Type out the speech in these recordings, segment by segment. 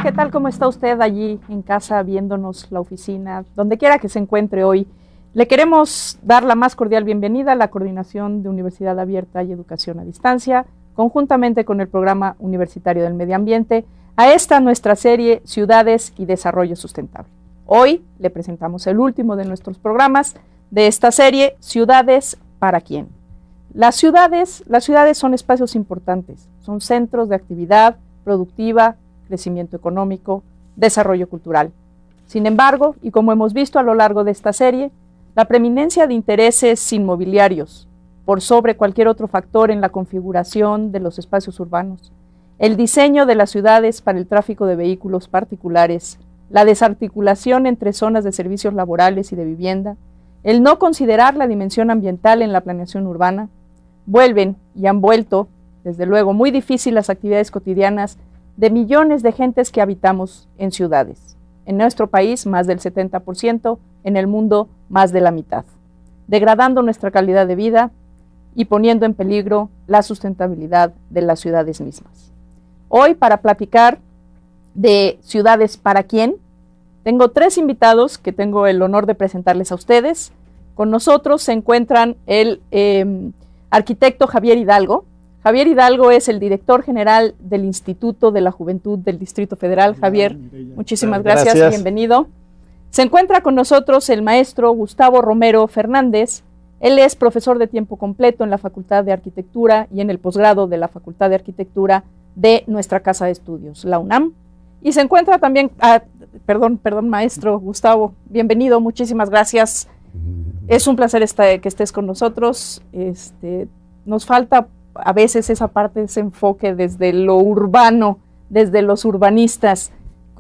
¿Qué tal? ¿Cómo está usted allí en casa, viéndonos, la oficina, donde quiera que se encuentre hoy? Le queremos dar la más cordial bienvenida a la Coordinación de Universidad Abierta y Educación a Distancia, conjuntamente con el Programa Universitario del Medio Ambiente, a esta nuestra serie Ciudades y Desarrollo Sustentable. Hoy le presentamos el último de nuestros programas de esta serie, Ciudades para quién. Las ciudades son espacios importantes, son centros de actividad productiva, crecimiento económico, desarrollo cultural. Sin embargo, y como hemos visto a lo largo de esta serie, la preeminencia de intereses inmobiliarios por sobre cualquier otro factor en la configuración de los espacios urbanos, el diseño de las ciudades para el tráfico de vehículos particulares, la desarticulación entre zonas de servicios laborales y de vivienda, el no considerar la dimensión ambiental en la planeación urbana, vuelven y han vuelto, desde luego, muy difícil las actividades cotidianas de millones de gentes que habitamos en ciudades. En nuestro país, más del 70%, en el mundo, más de la mitad, degradando nuestra calidad de vida y poniendo en peligro la sustentabilidad de las ciudades mismas. Hoy, para platicar de ciudades para quién, tengo tres invitados que tengo el honor de presentarles a ustedes. Con nosotros se encuentran el arquitecto Javier Hidalgo. Javier Hidalgo es el director general del Instituto de la Juventud del Distrito Federal. Javier, muchísimas gracias, bienvenido. Se encuentra con nosotros el maestro Gustavo Romero Fernández. Él es profesor de tiempo completo en la Facultad de Arquitectura y en el posgrado de la Facultad de Arquitectura de nuestra Casa de Estudios, la UNAM. Y se encuentra también, maestro Gustavo, bienvenido, muchísimas gracias. Es un placer que estés con nosotros. Nos falta a veces esa parte, ese enfoque desde lo urbano, desde los urbanistas,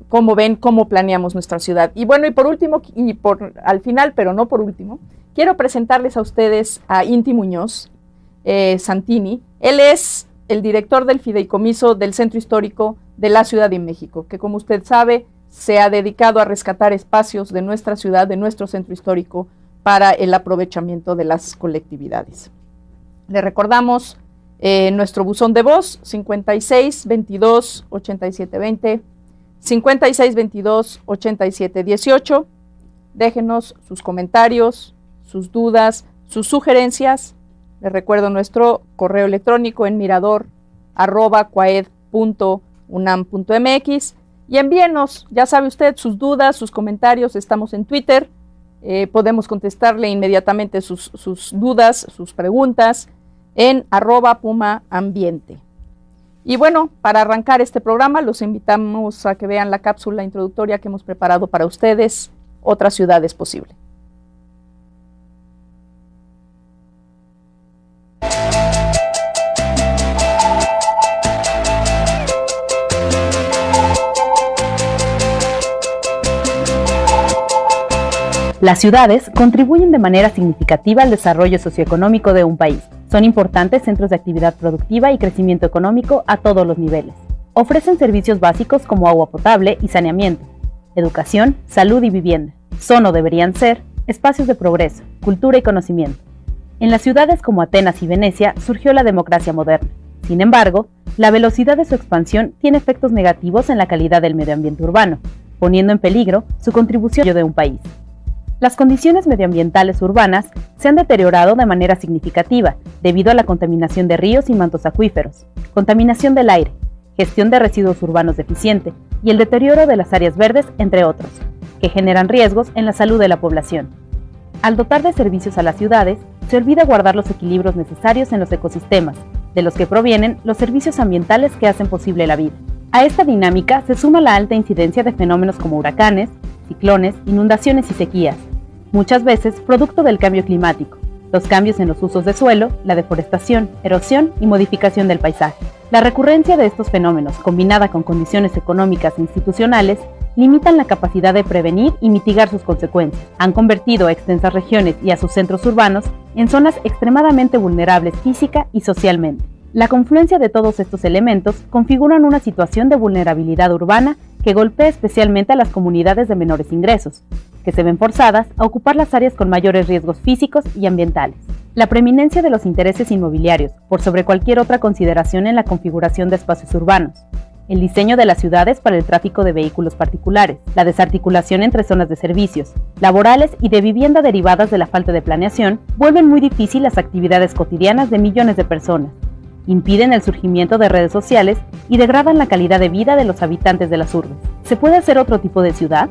cómo ven, cómo planeamos nuestra ciudad. Y bueno, y por último, al final, pero no por último, quiero presentarles a ustedes a Inti Muñoz Santini. Él es el director del Fideicomiso del Centro Histórico de la Ciudad de México, que como usted sabe, se ha dedicado a rescatar espacios de nuestra ciudad, de nuestro centro histórico, para el aprovechamiento de las colectividades. Le recordamos nuestro buzón de voz, 56 22 87 20, 56 22 87 18. Déjenos sus comentarios, sus dudas, sus sugerencias. Les recuerdo nuestro correo electrónico en mirador@coaed.unam.mx y envíenos, ya sabe usted, sus dudas, sus comentarios. Estamos en Twitter, podemos contestarle inmediatamente sus dudas, sus preguntas en @pumaambiente. Y bueno, para arrancar este programa, los invitamos a que vean la cápsula introductoria que hemos preparado para ustedes, Otras ciudades posibles. Las ciudades contribuyen de manera significativa al desarrollo socioeconómico de un país. Son importantes centros de actividad productiva y crecimiento económico a todos los niveles. Ofrecen servicios básicos como agua potable y saneamiento, educación, salud y vivienda. Son o deberían ser espacios de progreso, cultura y conocimiento. En las ciudades como Atenas y Venecia surgió la democracia moderna. Sin embargo, la velocidad de su expansión tiene efectos negativos en la calidad del medio ambiente urbano, poniendo en peligro su contribución de un país. Las condiciones medioambientales urbanas se han deteriorado de manera significativa debido a la contaminación de ríos y mantos acuíferos, contaminación del aire, gestión de residuos urbanos deficiente y el deterioro de las áreas verdes, entre otros, que generan riesgos en la salud de la población. Al dotar de servicios a las ciudades, se olvida guardar los equilibrios necesarios en los ecosistemas, de los que provienen los servicios ambientales que hacen posible la vida. A esta dinámica se suma la alta incidencia de fenómenos como huracanes, ciclones, inundaciones y sequías, muchas veces producto del cambio climático, los cambios en los usos de suelo, la deforestación, erosión y modificación del paisaje. La recurrencia de estos fenómenos, combinada con condiciones económicas e institucionales, limitan la capacidad de prevenir y mitigar sus consecuencias. Han convertido a extensas regiones y a sus centros urbanos en zonas extremadamente vulnerables física y socialmente. La confluencia de todos estos elementos configuran una situación de vulnerabilidad urbana que golpea especialmente a las comunidades de menores ingresos, que se ven forzadas a ocupar las áreas con mayores riesgos físicos y ambientales. La preeminencia de los intereses inmobiliarios por sobre cualquier otra consideración en la configuración de espacios urbanos, el diseño de las ciudades para el tráfico de vehículos particulares, la desarticulación entre zonas de servicios, laborales y de vivienda derivadas de la falta de planeación, vuelven muy difícil las actividades cotidianas de millones de personas, impiden el surgimiento de redes sociales y degradan la calidad de vida de los habitantes de las urbes. ¿Se puede hacer otro tipo de ciudad?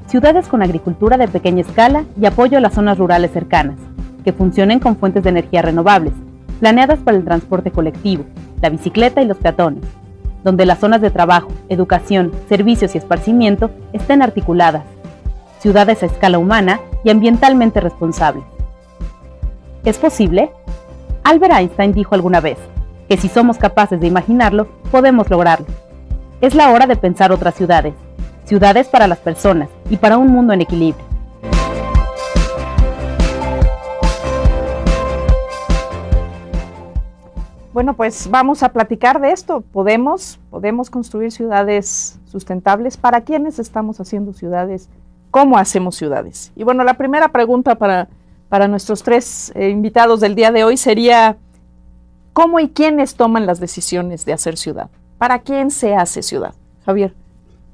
Ciudades con agricultura de pequeña escala y apoyo a las zonas rurales cercanas, que funcionen con fuentes de energía renovables, planeadas para el transporte colectivo, la bicicleta y los peatones, donde las zonas de trabajo, educación, servicios y esparcimiento estén articuladas, ciudades a escala humana y ambientalmente responsables. ¿Es posible? Albert Einstein dijo alguna vez que si somos capaces de imaginarlo, podemos lograrlo. Es la hora de pensar otras ciudades, ciudades para las personas y para un mundo en equilibrio. Bueno, pues vamos a platicar de esto. Podemos construir ciudades sustentables. ¿Para quiénes estamos haciendo ciudades? ¿Cómo hacemos ciudades? Y bueno, la primera pregunta para nuestros tres invitados del día de hoy sería, ¿cómo y quiénes toman las decisiones de hacer ciudad? ¿Para quién se hace ciudad? Javier.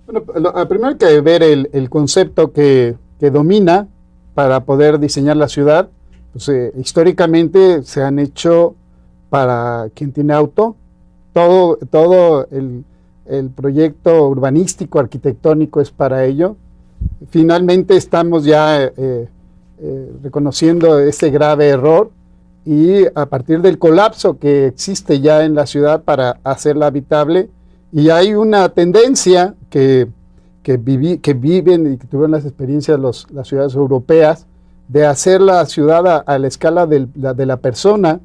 Bueno, primero hay que ver el concepto que domina para poder diseñar la ciudad. Pues, históricamente se han hecho para quien tiene auto, todo el proyecto urbanístico, arquitectónico es para ello. Finalmente estamos ya reconociendo ese grave error y a partir del colapso que existe ya en la ciudad para hacerla habitable, y hay una tendencia que viven y que tuvieron las experiencias las ciudades europeas de hacer la ciudad a la escala de la persona,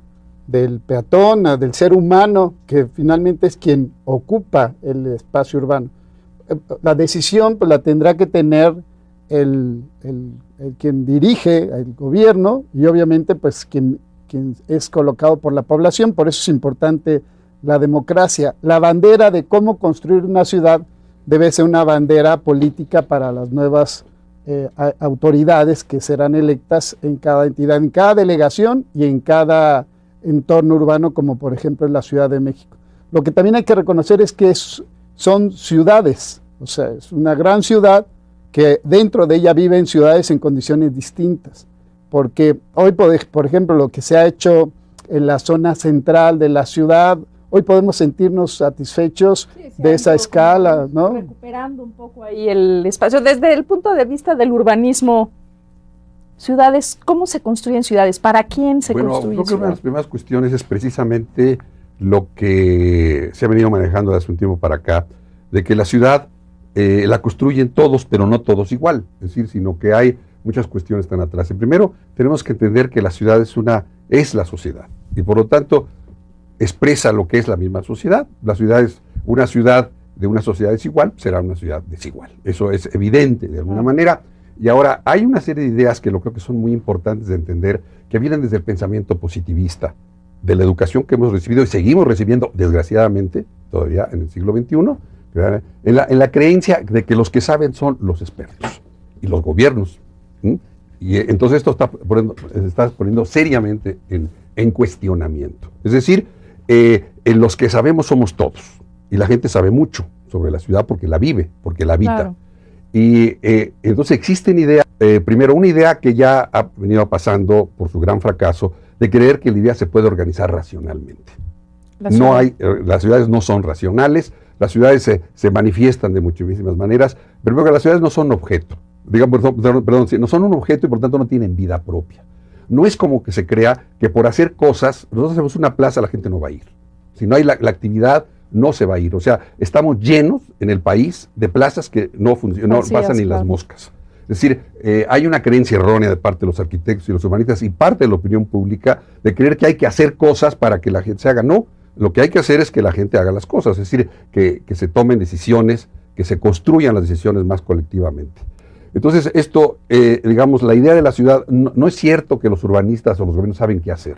del peatón, del ser humano, que finalmente es quien ocupa el espacio urbano. La decisión pues la tendrá que tener el quien dirige el gobierno y obviamente pues quien es colocado por la población. Por eso es importante la democracia. La bandera de cómo construir una ciudad debe ser una bandera política para las nuevas autoridades que serán electas en cada entidad, en cada delegación y en cada entorno urbano, como por ejemplo en la Ciudad de México. Lo que también hay que reconocer es que son ciudades, o sea, es una gran ciudad que dentro de ella viven ciudades en condiciones distintas, porque hoy, por ejemplo, lo que se ha hecho en la zona central de la ciudad, hoy podemos sentirnos satisfechos de esa escala, ¿no? Recuperando un poco ahí el espacio, desde el punto de vista del urbanismo. Ciudades, ¿cómo se construyen ciudades? ¿Para quién se construyen ciudades? Creo que una de las primeras cuestiones es precisamente lo que se ha venido manejando desde hace un tiempo para acá, de que la ciudad la construyen todos, pero no todos igual, es decir, sino que hay muchas cuestiones tan atrás. Y primero, tenemos que entender que la ciudad es la sociedad, y por lo tanto, expresa lo que es la misma sociedad. La ciudad es una ciudad de una sociedad desigual, será una ciudad desigual. Eso es evidente de alguna manera. Y ahora, hay una serie de ideas que creo que son muy importantes de entender, que vienen desde el pensamiento positivista, de la educación que hemos recibido y seguimos recibiendo, desgraciadamente, todavía en el siglo XXI, en la creencia de que los que saben son los expertos y los gobiernos. Y entonces esto está poniendo seriamente en cuestionamiento. Es decir, en los que sabemos somos todos, y la gente sabe mucho sobre la ciudad porque la vive, porque la habita. Claro. Y entonces existen ideas primero, una idea que ya ha venido pasando por su gran fracaso, de creer que la idea se puede organizar racionalmente. Las ciudades no son racionales, las ciudades se manifiestan de muchísimas maneras, pero que las ciudades no son objeto, no son un objeto y por tanto no tienen vida propia. No es como que se crea que por hacer cosas, nosotros hacemos una plaza, la gente no va a ir. Si no hay la actividad, no se va a ir. O sea, estamos llenos en el país de plazas que no pasan ni las moscas. Es decir, hay una creencia errónea de parte de los arquitectos y los urbanistas y parte de la opinión pública de creer que hay que hacer cosas para que la gente se haga. No, lo que hay que hacer es que la gente haga las cosas, es decir, que se tomen decisiones, que se construyan las decisiones más colectivamente. Entonces, esto, digamos, la idea de la ciudad, no es cierto que los urbanistas o los gobiernos saben qué hacer.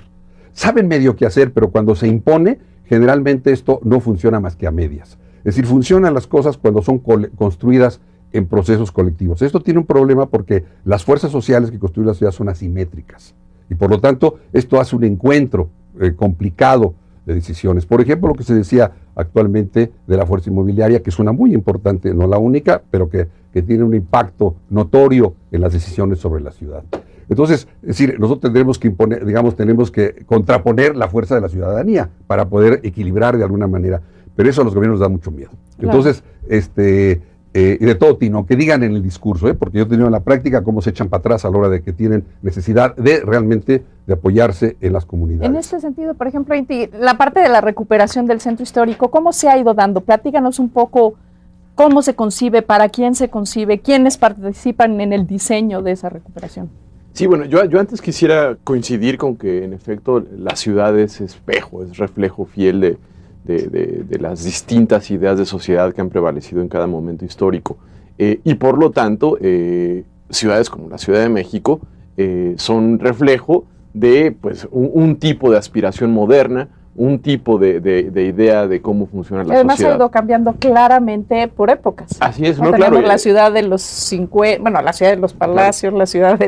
Saben medio qué hacer, pero cuando se impone, generalmente esto no funciona más que a medias. Es decir, funcionan las cosas cuando son construidas en procesos colectivos. Esto tiene un problema porque las fuerzas sociales que construyen la ciudad son asimétricas. Y por lo tanto, esto hace un encuentro complicado de decisiones. Por ejemplo, lo que se decía actualmente de la fuerza inmobiliaria, que es una muy importante, no la única, pero que tiene un impacto notorio en las decisiones sobre la ciudad. Entonces, es decir, nosotros tendremos que imponer, digamos, tenemos que contraponer la fuerza de la ciudadanía para poder equilibrar de alguna manera, pero eso a los gobiernos da mucho miedo. Claro. Entonces, y de todo tino, que digan en el discurso, porque yo he tenido en la práctica cómo se echan para atrás a la hora de que tienen necesidad de realmente de apoyarse en las comunidades. En este sentido, por ejemplo, la parte de la recuperación del centro histórico, ¿cómo se ha ido dando? Platícanos un poco cómo se concibe, para quién se concibe, quiénes participan en el diseño de esa recuperación. Sí, bueno, yo antes quisiera coincidir con que en efecto la ciudad es espejo, es reflejo fiel de las distintas ideas de sociedad que han prevalecido en cada momento histórico. Y por lo tanto, ciudades como la Ciudad de México son reflejo de pues, un tipo de aspiración moderna, un tipo de idea de cómo funciona la sociedad. Además ha ido cambiando claramente por épocas. Así es, ¿no? Claro. La ciudad de los 50, bueno, la ciudad de los palacios, claro.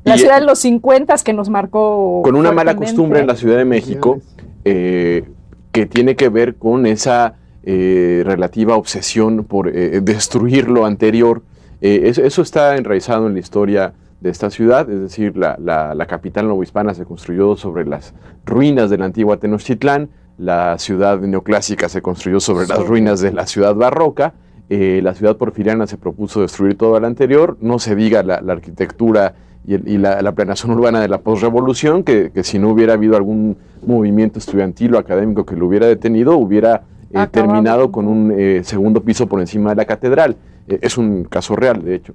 La ciudad de los 50 que nos marcó con una mala costumbre en la Ciudad de México, que tiene que ver con esa relativa obsesión por destruir lo anterior. Eso está enraizado en la historia de esta ciudad, es decir, la capital novohispana se construyó sobre las ruinas de la antigua Tenochtitlán, la ciudad neoclásica se construyó sobre las ruinas de la ciudad barroca, la ciudad porfiriana se propuso destruir todo lo anterior, no se diga la arquitectura y la planeación urbana de la posrevolución, que si no hubiera habido algún movimiento estudiantil o académico que lo hubiera detenido, hubiera terminado con un segundo piso por encima de la catedral. Es un caso real, de hecho.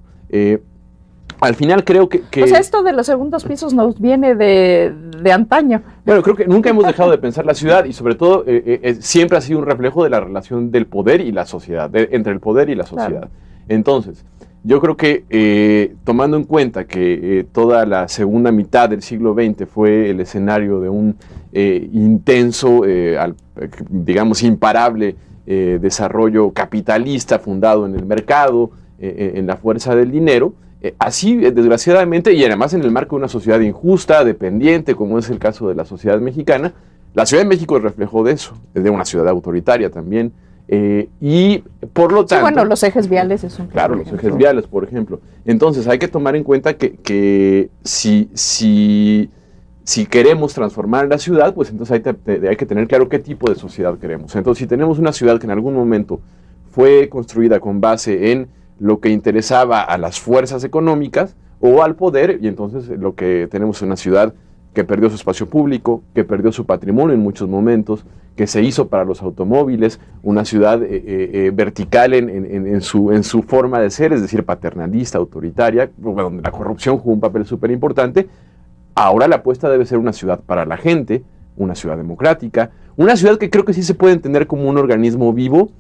Al final creo que... O sea, esto de los segundos pisos nos viene de antaño. Bueno, creo que nunca hemos dejado de pensar la ciudad y sobre todo siempre ha sido un reflejo de la relación del poder y la sociedad, entre el poder y la sociedad. Claro. Entonces, yo creo que tomando en cuenta que toda la segunda mitad del siglo XX fue el escenario de un intenso, digamos, imparable desarrollo capitalista fundado en el mercado, en la fuerza del dinero, así, desgraciadamente, y además en el marco de una sociedad injusta, dependiente, como es el caso de la sociedad mexicana, la Ciudad de México es reflejo de eso, es de una ciudad autoritaria también, y por lo tanto... Sí, bueno, los ejes viales es un... Claro, los ejes viales, por ejemplo. Entonces hay que tomar en cuenta que si queremos transformar la ciudad, pues entonces hay que tener claro qué tipo de sociedad queremos. Entonces, si tenemos una ciudad que en algún momento fue construida con base en lo que interesaba a las fuerzas económicas o al poder, y entonces lo que tenemos es una ciudad que perdió su espacio público, que perdió su patrimonio en muchos momentos, que se hizo para los automóviles, una ciudad vertical en su forma de ser, es decir, paternalista, autoritaria, donde la corrupción jugó un papel súper importante. Ahora la apuesta debe ser una ciudad para la gente, una ciudad democrática, una ciudad que creo que sí se puede entender como un organismo vivo,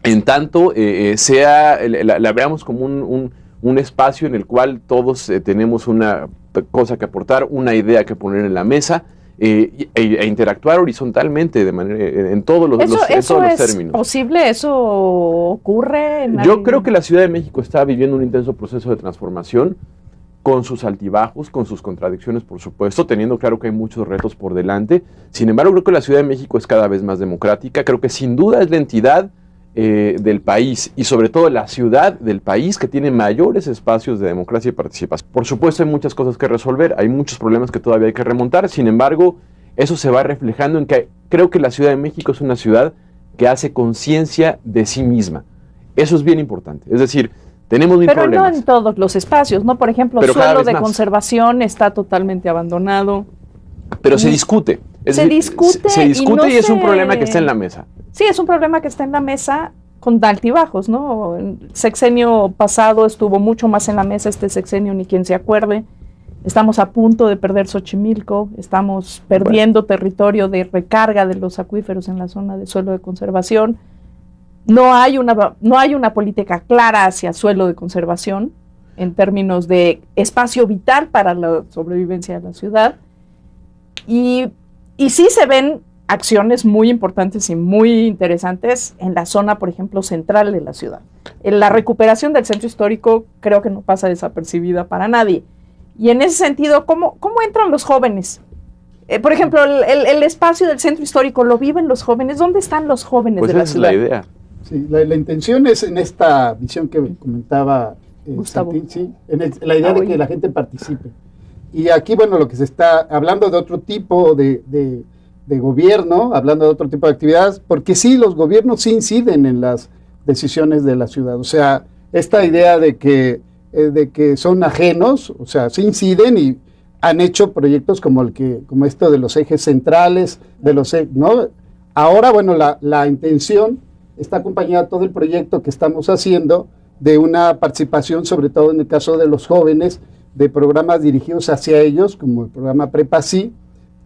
en tanto la veamos como un espacio en el cual todos tenemos una cosa que aportar, una idea que poner en la mesa e interactuar horizontalmente de manera, en todos los términos. ¿Es posible? ¿Eso ocurre? Yo creo que la Ciudad de México está viviendo un intenso proceso de transformación, con sus altibajos, con sus contradicciones, por supuesto, teniendo claro que hay muchos retos por delante. Sin embargo, creo que la Ciudad de México es cada vez más democrática. Creo que sin duda es la entidad del país y sobre todo la ciudad del país que tiene mayores espacios de democracia y participación. Por supuesto hay muchas cosas que resolver, hay muchos problemas que todavía hay que remontar, sin embargo eso se va reflejando en que creo que la Ciudad de México es una ciudad que hace conciencia de sí misma. Eso es bien importante, es decir, tenemos mil problemas. Pero no en todos los espacios, ¿no? Por ejemplo, el suelo de conservación está totalmente abandonado. Pero se discute. Se discute y es un problema que está en la mesa. Sí, es un problema que está en la mesa con altibajos, ¿no? El sexenio pasado estuvo mucho más en la mesa, este sexenio ni quien se acuerde. Estamos a punto de perder Xochimilco, estamos perdiendo territorio de recarga de los acuíferos en la zona de suelo de conservación. No hay una política clara hacia suelo de conservación en términos de espacio vital para la sobrevivencia de la ciudad. Y sí se ven acciones muy importantes y muy interesantes en la zona, por ejemplo, central de la ciudad. La recuperación del centro histórico creo que no pasa desapercibida para nadie. Y en ese sentido, ¿cómo entran los jóvenes? Por ejemplo, el espacio del centro histórico, ¿lo viven los jóvenes? ¿Dónde están los jóvenes de la ciudad? Pues esa es la idea. Sí, la intención es en esta visión que comentaba Gustavo. Santín, la idea de que la gente participe. Y aquí, bueno, lo que se está hablando de otro tipo de gobierno, hablando de otro tipo de actividades, porque sí, los gobiernos sí inciden en las decisiones de la ciudad. O sea, esta idea de que son ajenos, o sea, sí inciden y han hecho proyectos como esto de los ejes centrales, ¿no? Ahora, bueno, la intención está acompañada todo el proyecto que estamos haciendo de una participación, sobre todo en el caso de los jóvenes, de programas dirigidos hacia ellos, como el programa Prepa Sí,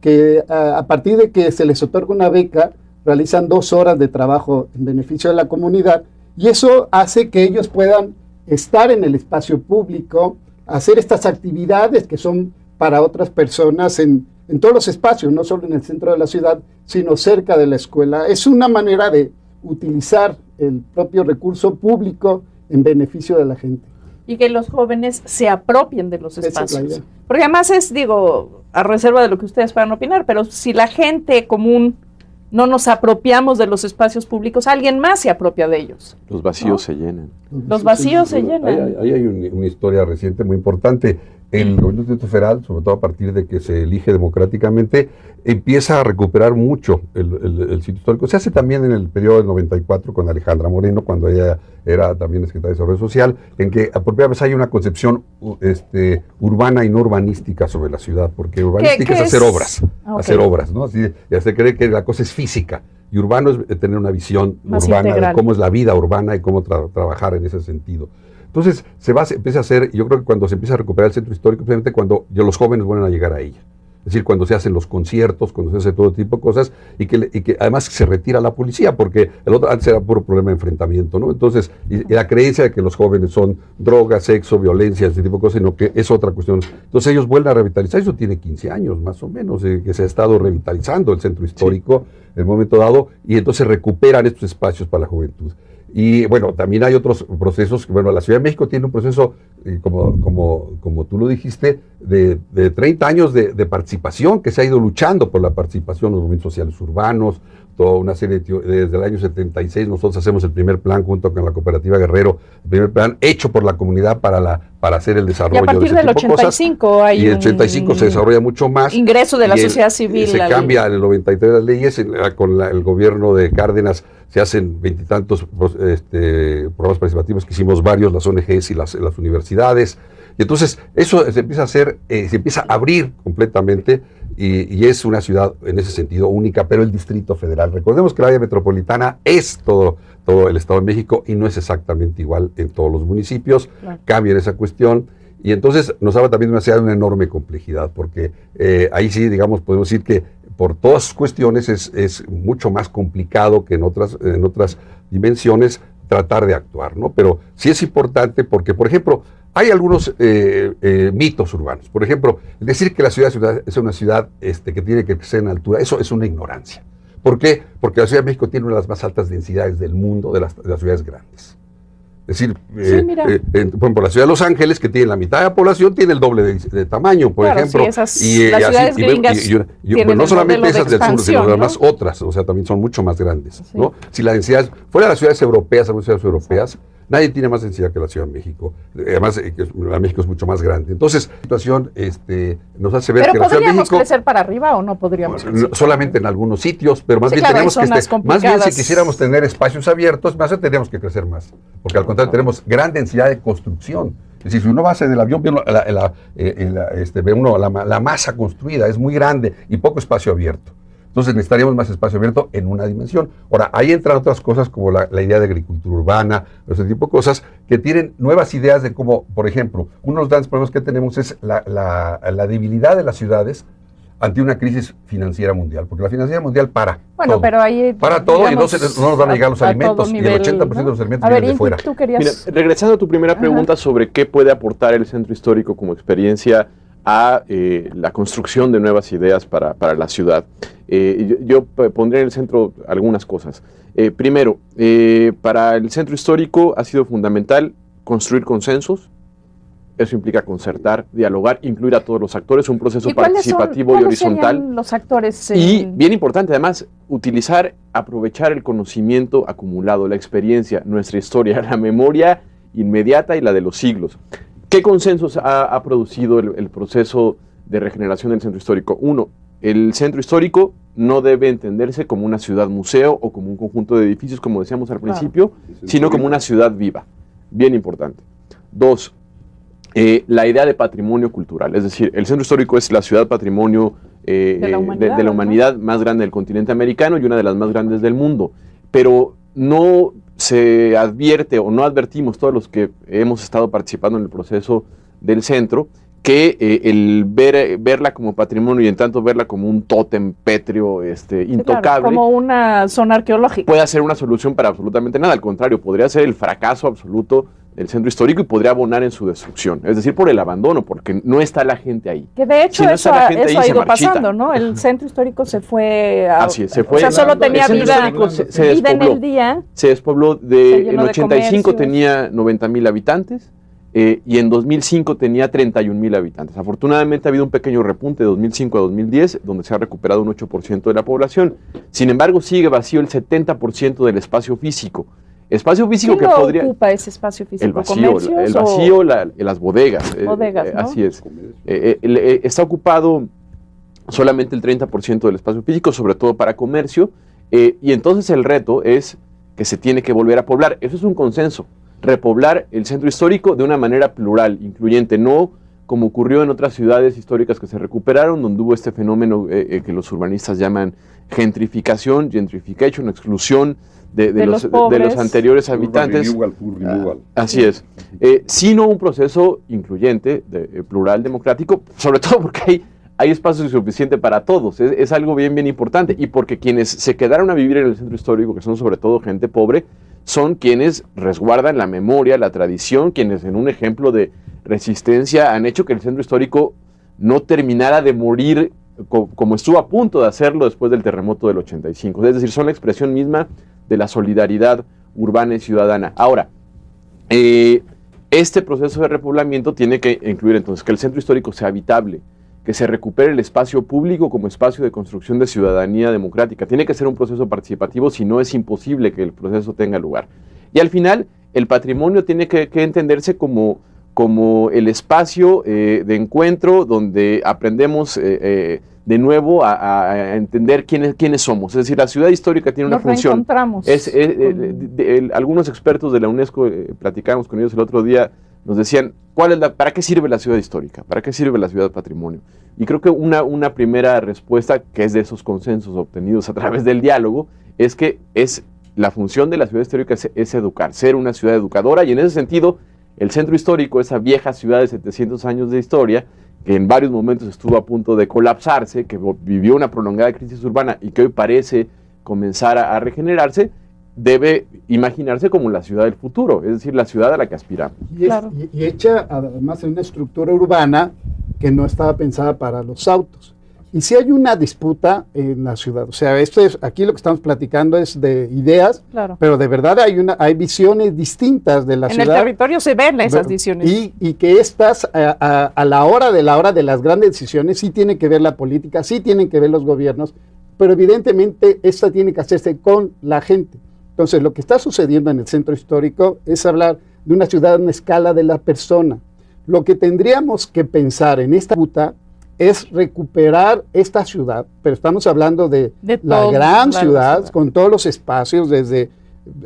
que a partir de que se les otorga una beca, realizan 2 horas de trabajo en beneficio de la comunidad, y eso hace que ellos puedan estar en el espacio público, hacer estas actividades que son para otras personas en todos los espacios, no solo en el centro de la ciudad, sino cerca de la escuela. Es una manera de utilizar el propio recurso público en beneficio de la gente. Y que los jóvenes se apropien de los espacios. Esa es la idea. Porque además a reserva de lo que ustedes puedan opinar, pero si la gente común no nos apropiamos de los espacios públicos, alguien más se apropia de ellos. Los vacíos se llenan. Los vacíos se llenan. Ahí hay una historia reciente muy importante. El gobierno del Distrito Federal, sobre todo a partir de que se elige democráticamente, empieza a recuperar mucho el sitio histórico. Se hace también en el periodo del 94 con Alejandra Moreno, cuando ella era también secretaria de Desarrollo Social, en que por primera vez hay una concepción urbana y no urbanística sobre la ciudad, porque urbanística es hacer obras, hacer obras, ¿no? Así, ya se cree que la cosa es física, y urbano es tener una visión más urbana integral de cómo es la vida urbana y cómo trabajar en ese sentido. Entonces se empieza a hacer, yo creo que cuando se empieza a recuperar el centro histórico, precisamente cuando los jóvenes vuelven a llegar a ella. Es decir, cuando se hacen los conciertos, cuando se hace todo tipo de cosas, y que además se retira la policía, porque el otro antes era puro problema de enfrentamiento, ¿no? Entonces, y la creencia de que los jóvenes son drogas, sexo, violencia, ese tipo de cosas, sino que es otra cuestión. Entonces ellos vuelven a revitalizar, eso tiene 15 años más o menos, que se ha estado revitalizando el centro histórico en el momento dado, y entonces recuperan estos espacios para la juventud. Y bueno, también hay otros procesos. Bueno, la Ciudad de México tiene un proceso, como tú lo dijiste, de 30 años de participación, que se ha ido luchando por la participación en los movimientos sociales urbanos, toda una serie desde el año 76 nosotros hacemos el primer plan junto con la Cooperativa Guerrero, el primer plan hecho por la comunidad para hacer el desarrollo de ese tipo de cosas. Y a partir del 85 hay y el 85 se desarrolla mucho más. Ingreso de la sociedad civil. Se cambia en el 93 las leyes, con el gobierno de Cárdenas se hacen 20 y tantos programas participativos, que hicimos varios, las ONGs y las universidades. Y entonces eso se empieza a hacer, se empieza a abrir completamente y es una ciudad en ese sentido única, pero el Distrito Federal. Recordemos que la área metropolitana es todo el Estado de México y no es exactamente igual en todos los municipios. Claro. Cambia en esa cuestión y entonces nos habla también de una ciudad de una enorme complejidad, porque ahí sí, digamos, podemos decir que por todas sus cuestiones es mucho más complicado que en otras dimensiones tratar de actuar, ¿no? Pero sí es importante porque, por ejemplo, hay algunos mitos urbanos. Por ejemplo, decir que la ciudad es una ciudad que tiene que crecer en altura, eso es una ignorancia. ¿Por qué? Porque la Ciudad de México tiene una de las más altas densidades del mundo de las ciudades grandes. Es decir, Sí, mira. por ejemplo, la ciudad de Los Ángeles, que tiene la mitad de la población, tiene el doble de tamaño, por Claro, ejemplo. sí, las ciudades gringas tienen no el solamente modelo de esas del sur, sino expansión, además ¿no? otras, o sea, también son mucho más grandes, Sí. ¿no? Si la densidad fuera de las ciudades europeas, algunas ciudades europeas, nadie tiene más densidad que la Ciudad de México. Además, la México es mucho más grande. Entonces, la situación nos hace ver Pero que la Ciudad de ¿podríamos México... crecer para arriba o no podríamos crecer? Solamente en algunos sitios, pero más Sí, bien claro, tenemos hay que zonas más bien si complicadas. quisiéramos tener espacios abiertos, más bien tendríamos que crecer más, porque al contrario tenemos gran densidad de construcción. Es decir, si uno va en el avión, ve uno la masa construida, es muy grande y poco espacio abierto. Entonces necesitaríamos más espacio abierto en una dimensión. Ahora, ahí entran otras cosas como la idea de agricultura urbana, ese tipo de cosas que tienen nuevas ideas de cómo, por ejemplo, uno de los grandes problemas que tenemos es la debilidad de las ciudades ante una crisis financiera mundial, porque la financiera mundial para Bueno, todo. pero ahí... Para todo, digamos, y no nos van a llegar los a alimentos, todo y el nivel, 80% de ¿no? los alimentos A ver, vienen de fuera. tú querías... Mira, regresando a tu primera pregunta sobre qué puede aportar el centro histórico como experiencia a la construcción de nuevas ideas para la ciudad. Yo pondré en el centro algunas cosas. Primero, para el centro histórico ha sido fundamental construir consensos. Eso implica concertar, dialogar, incluir a todos los actores, un proceso participativo y horizontal. ¿Cuáles los actores? Y, bien importante además, aprovechar el conocimiento acumulado, la experiencia, nuestra historia, la memoria inmediata y la de los siglos. ¿Qué consensos ha producido el proceso de regeneración del centro histórico? Uno, el centro histórico no debe entenderse como una ciudad museo o como un conjunto de edificios, como decíamos al principio, sino como una ciudad viva. Bien importante. Dos, la idea de patrimonio cultural, es decir, el centro histórico es la ciudad patrimonio de la humanidad más grande del continente americano y una de las más grandes del mundo, pero no se advierte o no advertimos todos los que hemos estado participando en el proceso del centro que el verla como patrimonio y en tanto verla como un tótem pétreo intocable, claro, como una zona arqueológica, puede ser una solución para absolutamente nada. Al contrario, podría ser el fracaso absoluto del centro histórico y podría abonar en su destrucción, es decir, por el abandono, porque no está la gente ahí. Que de hecho si no eso ha ido pasando, ¿no? El centro histórico se fue Así es, se fue. O sea, solo tenía vida en el día. Se despobló. En 85 tenía 90,000 habitantes y en 2005 tenía 31,000 habitantes. Afortunadamente ha habido un pequeño repunte de 2005 a 2010, donde se ha recuperado un 8% de la población. Sin embargo, sigue vacío el 70% del espacio físico. Espacio físico que podría... ¿Quién ocupa ese espacio físico? El vacío, las bodegas. Bodegas, ¿no? Así es. Está ocupado solamente el 30% del espacio físico, sobre todo para comercio, y entonces el reto es que se tiene que volver a poblar. Eso es un consenso, repoblar el centro histórico de una manera plural, incluyente, no como ocurrió en otras ciudades históricas que se recuperaron, donde hubo este fenómeno que los urbanistas llaman gentrificación, exclusión de los anteriores habitantes. Así es. Sino un proceso incluyente, plural, democrático, sobre todo porque hay espacio suficiente para todos. Es algo bien importante. Y porque quienes se quedaron a vivir en el centro histórico, que son sobre todo gente pobre, son quienes resguardan la memoria, la tradición, quienes en un ejemplo de resistencia han hecho que el centro histórico no terminara de morir como estuvo a punto de hacerlo después del terremoto del 85. Es decir, son la expresión misma de la solidaridad urbana y ciudadana. Ahora, este proceso de repoblamiento tiene que incluir entonces que el centro histórico sea habitable, que se recupere el espacio público como espacio de construcción de ciudadanía democrática. Tiene que ser un proceso participativo, si no es imposible que el proceso tenga lugar. Y al final, el patrimonio tiene que entenderse como el espacio de encuentro donde aprendemos de nuevo a entender quiénes somos. Es decir, la ciudad histórica tiene una función. Algunos expertos de la UNESCO, platicamos con ellos el otro día, nos decían, ¿para qué sirve la ciudad histórica? ¿Para qué sirve la ciudad patrimonio? Y creo que una primera respuesta, que es de esos consensos obtenidos a través del diálogo, es que la función de la ciudad histórica es educar, ser una ciudad educadora, y en ese sentido, el centro histórico, esa vieja ciudad de 700 años de historia, que en varios momentos estuvo a punto de colapsarse, que vivió una prolongada crisis urbana y que hoy parece comenzar a regenerarse, debe imaginarse como la ciudad del futuro, es decir, la ciudad a la que aspiramos. Y hecha además en una estructura urbana que no estaba pensada para los autos. Y si hay una disputa en la ciudad, o sea, aquí lo que estamos platicando es de ideas, Claro. pero de verdad hay visiones distintas de la ciudad. En el territorio se ven esas visiones. Y que estas, a la hora de las grandes decisiones, sí tiene que ver la política, sí tienen que ver los gobiernos, pero evidentemente esta tiene que hacerse con la gente. Entonces, lo que está sucediendo en el centro histórico es hablar de una ciudad en escala de la persona. Lo que tendríamos que pensar en esta disputa es recuperar esta ciudad, pero estamos hablando de la gran ciudad, con todos los espacios, desde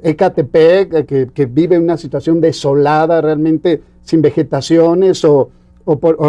Ecatepec, que vive en una situación desolada, realmente sin vegetaciones, o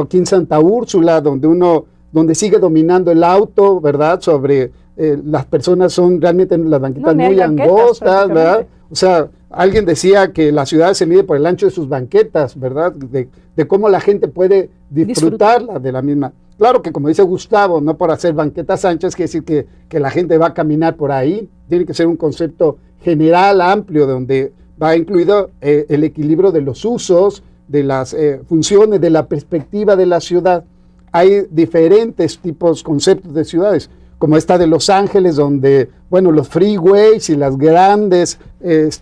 aquí en Santa Úrsula, donde sigue dominando el auto, ¿verdad? Sobre las personas son realmente las banquetas muy angostas, ¿verdad? O sea, alguien decía que la ciudad se mide por el ancho de sus banquetas, ¿verdad? De cómo la gente puede disfrutarla de la misma. Claro que, como dice Gustavo, no por hacer banquetas anchas quiere decir que la gente va a caminar por ahí. Tiene que ser un concepto general, amplio, donde va incluido el equilibrio de los usos, de las funciones, de la perspectiva de la ciudad. Hay diferentes conceptos de ciudades, como esta de Los Ángeles, donde, bueno, los freeways y las grandes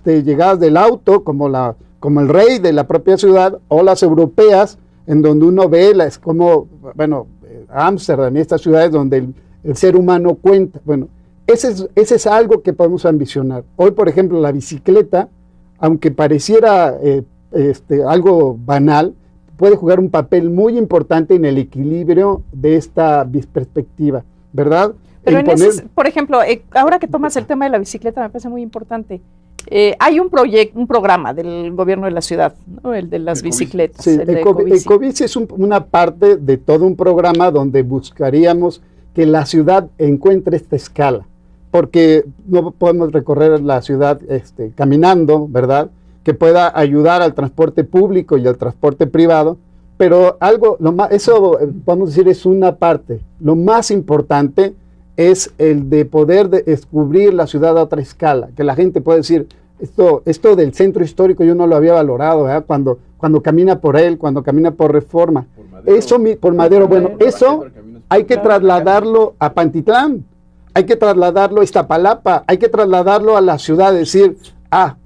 llegadas del auto, como el rey de la propia ciudad, o las europeas, en donde uno ve como, bueno, Ámsterdam y estas ciudades donde el ser humano cuenta. Bueno, ese es algo que podemos ambicionar. Hoy, por ejemplo, la bicicleta, aunque pareciera algo banal, puede jugar un papel muy importante en el equilibrio de esta perspectiva, ¿verdad? Pero por ejemplo, ahora que tomas el tema de la bicicleta, me parece muy importante. Hay un programa del gobierno de la ciudad, ¿no? El de las bicicletas. Sí, Ecobici es una parte de todo un programa donde buscaríamos que la ciudad encuentre esta escala, porque no podemos recorrer la ciudad caminando, ¿verdad? Que pueda ayudar al transporte público y al transporte privado, pero eso podemos decir es una parte. Lo más importante es el de poder descubrir la ciudad a otra escala, que la gente puede decir, esto del centro histórico yo no lo había valorado, ¿verdad? Cuando camina por él, cuando camina por Reforma, por Madero, bueno, eso hay que trasladarlo a Pantitlán, hay que trasladarlo a Iztapalapa, hay que trasladarlo a la ciudad, decir,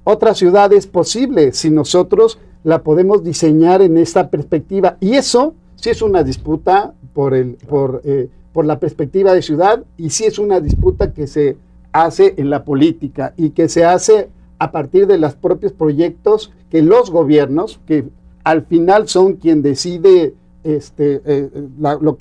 otra ciudad es posible si nosotros la podemos diseñar en esta perspectiva, y eso sí es una disputa por la perspectiva de ciudad, y sí es una disputa que se hace en la política y que se hace a partir de los propios proyectos que los gobiernos, que al final son quien decide lo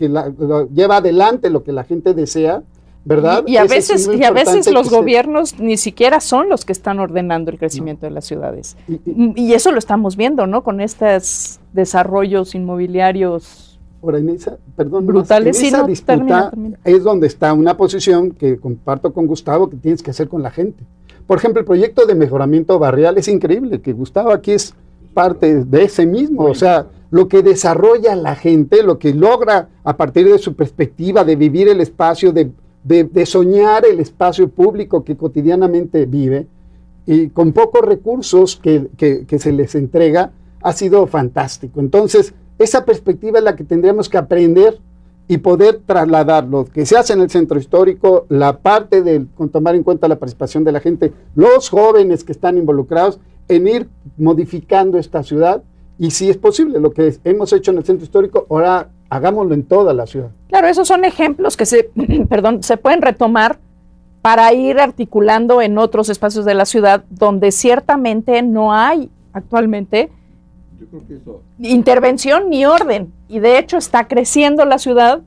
lleva adelante lo que la gente desea, ¿verdad? Y a veces los gobiernos ni siquiera son los que están ordenando el crecimiento de las ciudades. Y eso lo estamos viendo, ¿no? Con estos desarrollos inmobiliarios brutales. En esa disputa es donde está una posición que comparto con Gustavo, que tienes que hacer con la gente. Por ejemplo, el proyecto de mejoramiento barrial es increíble, que Gustavo aquí es parte de ese mismo, o sea, lo que desarrolla la gente, lo que logra a partir de su perspectiva de vivir el espacio, de soñar el espacio público que cotidianamente vive, y con pocos recursos que se les entrega, ha sido fantástico. Entonces, esa perspectiva es la que tendremos que aprender y poder trasladar lo que se hace en el centro histórico, la parte con tomar en cuenta la participación de la gente, los jóvenes que están involucrados en ir modificando esta ciudad, y si es posible, lo que hemos hecho en el centro histórico, ahora hagámoslo en toda la ciudad. Claro, esos son ejemplos que se pueden retomar para ir articulando en otros espacios de la ciudad donde ciertamente no hay actualmente intervención ni orden, y de hecho está creciendo la ciudad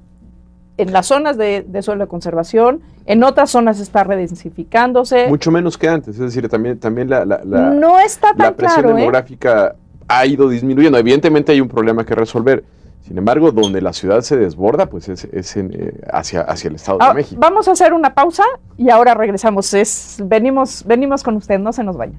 en las zonas de suelo de conservación, en otras zonas está redensificándose. Mucho menos que antes, es decir, también no está tan la presión demográfica ha ido disminuyendo. Evidentemente hay un problema que resolver. Sin embargo, donde la ciudad se desborda, pues es hacia el Estado de México. Vamos a hacer una pausa y ahora regresamos. Venimos con usted, no se nos vaya.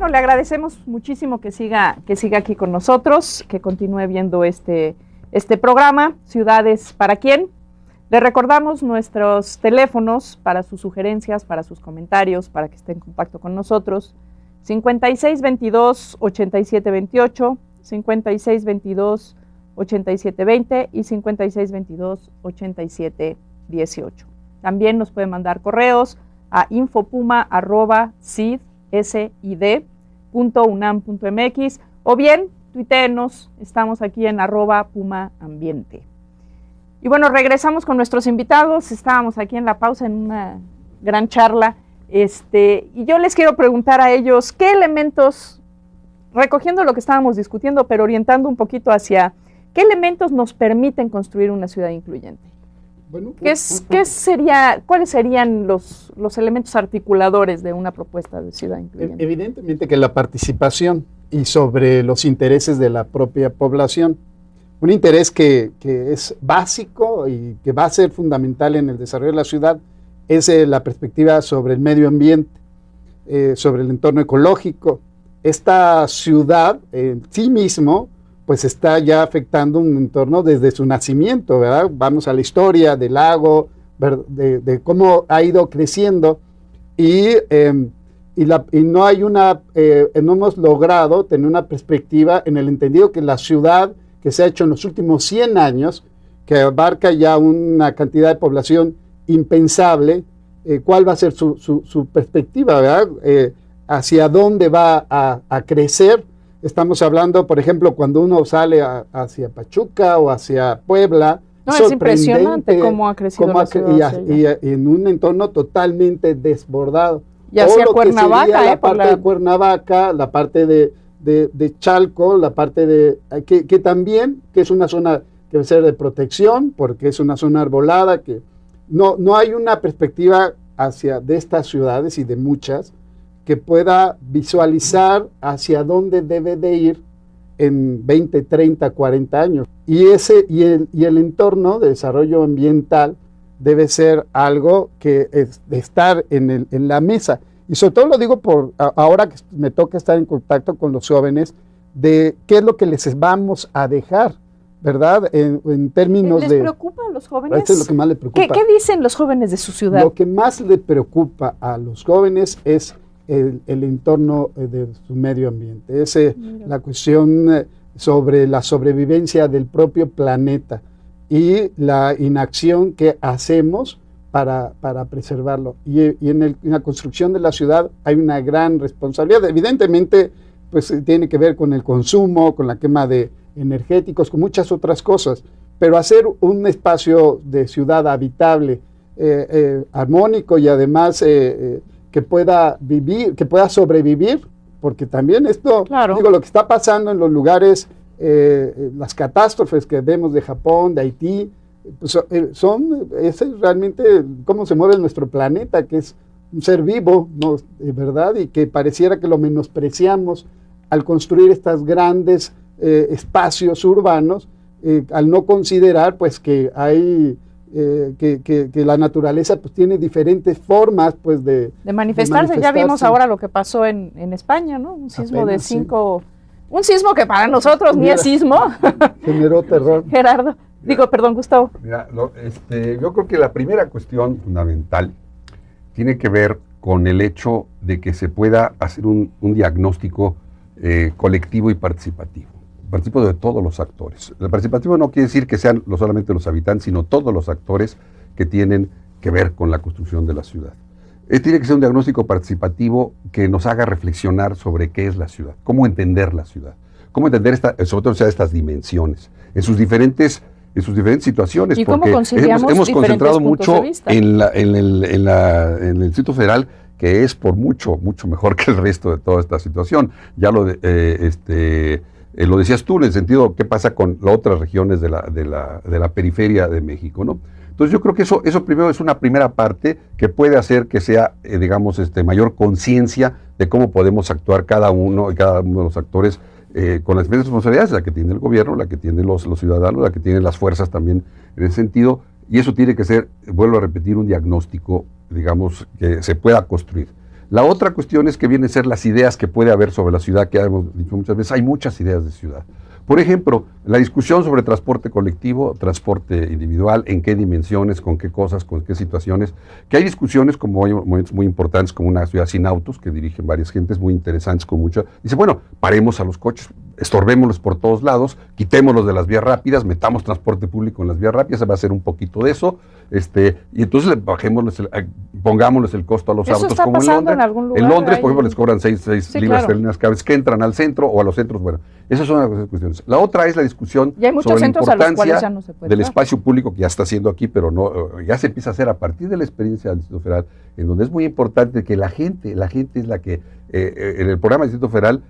le agradecemos muchísimo que siga aquí con nosotros, que continúe viendo este programa, Ciudades para quién. Le recordamos nuestros teléfonos para sus sugerencias, para sus comentarios, para que esté en contacto con nosotros. 5622-8728, 5622-8720 y 5622-8718. También nos puede mandar correos a infopuma@sid.unam.mx o bien tuiteenos, estamos aquí en @pumaambiente. Y bueno, regresamos con nuestros invitados, estábamos aquí en la pausa en una gran charla, y yo les quiero preguntar a ellos qué elementos, recogiendo lo que estábamos discutiendo, pero orientando un poquito hacia qué elementos nos permiten construir una ciudad incluyente. Bueno, ¿cuáles serían los elementos articuladores de una propuesta de ciudad incluyente? Evidentemente que la participación y sobre los intereses de la propia población. Un interés que es básico y que va a ser fundamental en el desarrollo de la ciudad es la perspectiva sobre el medio ambiente, sobre el entorno ecológico. Esta ciudad en sí mismo pues está ya afectando un entorno desde su nacimiento, ¿verdad? Vamos a la historia del lago, de cómo ha ido creciendo y no hay no hemos logrado tener una perspectiva en el entendido que la ciudad que se ha hecho en los últimos 100 años, que abarca ya una cantidad de población impensable, ¿cuál va a ser su perspectiva, ¿verdad? ¿Hacia dónde va a crecer? Estamos hablando, por ejemplo, cuando uno sale hacia Pachuca o hacia Puebla. No, es impresionante cómo ha crecido la ciudad. Y en un entorno totalmente desbordado. Y hacia Cuernavaca, la parte de Cuernavaca, la parte de Chalco, la parte que también, que es una zona que debe ser de protección, porque es una zona arbolada, que no hay una perspectiva de estas ciudades y de muchas, que pueda visualizar hacia dónde debe de ir en 20, 30, 40 años. Y el entorno de desarrollo ambiental debe ser algo que es de estar en la mesa. Y sobre todo lo digo ahora que me toca estar en contacto con los jóvenes, de qué es lo que les vamos a dejar, ¿verdad? En términos ¿Les preocupa a los jóvenes? Eso es lo que más les preocupa. ¿Qué dicen los jóvenes de su ciudad? Lo que más les preocupa a los jóvenes es el entorno de su medio ambiente. Es la cuestión sobre la sobrevivencia del propio planeta y la inacción que hacemos para preservarlo. Y en la construcción de la ciudad hay una gran responsabilidad. Evidentemente, pues tiene que ver con el consumo, con la quema de energéticos, con muchas otras cosas, pero hacer un espacio de ciudad habitable, armónico y además que pueda vivir, que pueda sobrevivir, porque también esto, claro, digo, lo que está pasando en los lugares, las catástrofes que vemos de Japón, de Haití, pues, es realmente cómo se mueve nuestro planeta, que es un ser vivo, ¿no? ¿Verdad? Y que pareciera que lo menospreciamos al construir estos grandes espacios urbanos, al no considerar pues que hay que la naturaleza pues tiene diferentes formas pues de manifestarse. Ya vimos ahora lo que pasó en España, ¿no? Un sismo apenas, de 5, sí. Un sismo que para nosotros ni es sismo. Generó terror. Gerardo, perdón, Gustavo. Mira, yo creo que la primera cuestión fundamental tiene que ver con el hecho de que se pueda hacer un diagnóstico colectivo y participativo. Participativo de todos los actores. El participativo no quiere decir que sean solamente los habitantes, sino todos los actores que tienen que ver con la construcción de la ciudad. Tiene que ser un diagnóstico participativo que nos haga reflexionar sobre qué es la ciudad, cómo entender la ciudad, cómo entender sobre todo estas dimensiones, en sus diferentes situaciones. ¿Y porque hemos concentrado mucho en el Distrito Federal, que es por mucho mejor que el resto de toda esta situación. Ya lo decías tú, en el sentido, ¿qué pasa con las otras regiones de la periferia de México, ¿no? Entonces yo creo que eso primero es una primera parte que puede hacer que sea, mayor conciencia de cómo podemos actuar cada uno de los actores con las diferentes responsabilidades, la que tiene el gobierno, la que tienen los ciudadanos, la que tienen las fuerzas también en ese sentido, y eso tiene que ser, vuelvo a repetir, un diagnóstico, digamos, que se pueda construir. La otra cuestión es que vienen a ser las ideas que puede haber sobre la ciudad, que hemos dicho muchas veces. Hay muchas ideas de ciudad. Por ejemplo, la discusión sobre transporte colectivo, transporte individual, en qué dimensiones, con qué cosas, con qué situaciones, que hay discusiones como hay momentos muy importantes, como una ciudad sin autos, que dirigen varias gentes, muy interesantes, con mucha... Dice, bueno, paremos a los coches, estorbémoslos por todos lados, quitémoslos de las vías rápidas, metamos transporte público en las vías rápidas, se va a hacer un poquito de eso, y entonces pongámosles el costo a los ¿Eso autos está como en pasando Londres. en algún lugar? En Londres, por ejemplo, les cobran 6 Sí, libras claro. esterlinas cada vez que entran al centro o a los centros. Bueno, esas son las cuestiones. La otra es la discusión Y hay muchos sobre la centros a los cuales importancia ya no se puede del entrar. espacio público que ya está haciendo aquí, pero no, ya se empieza a hacer a partir de la experiencia del Distrito Federal, en donde es muy importante que la gente es la que, en el programa del Distrito Federal,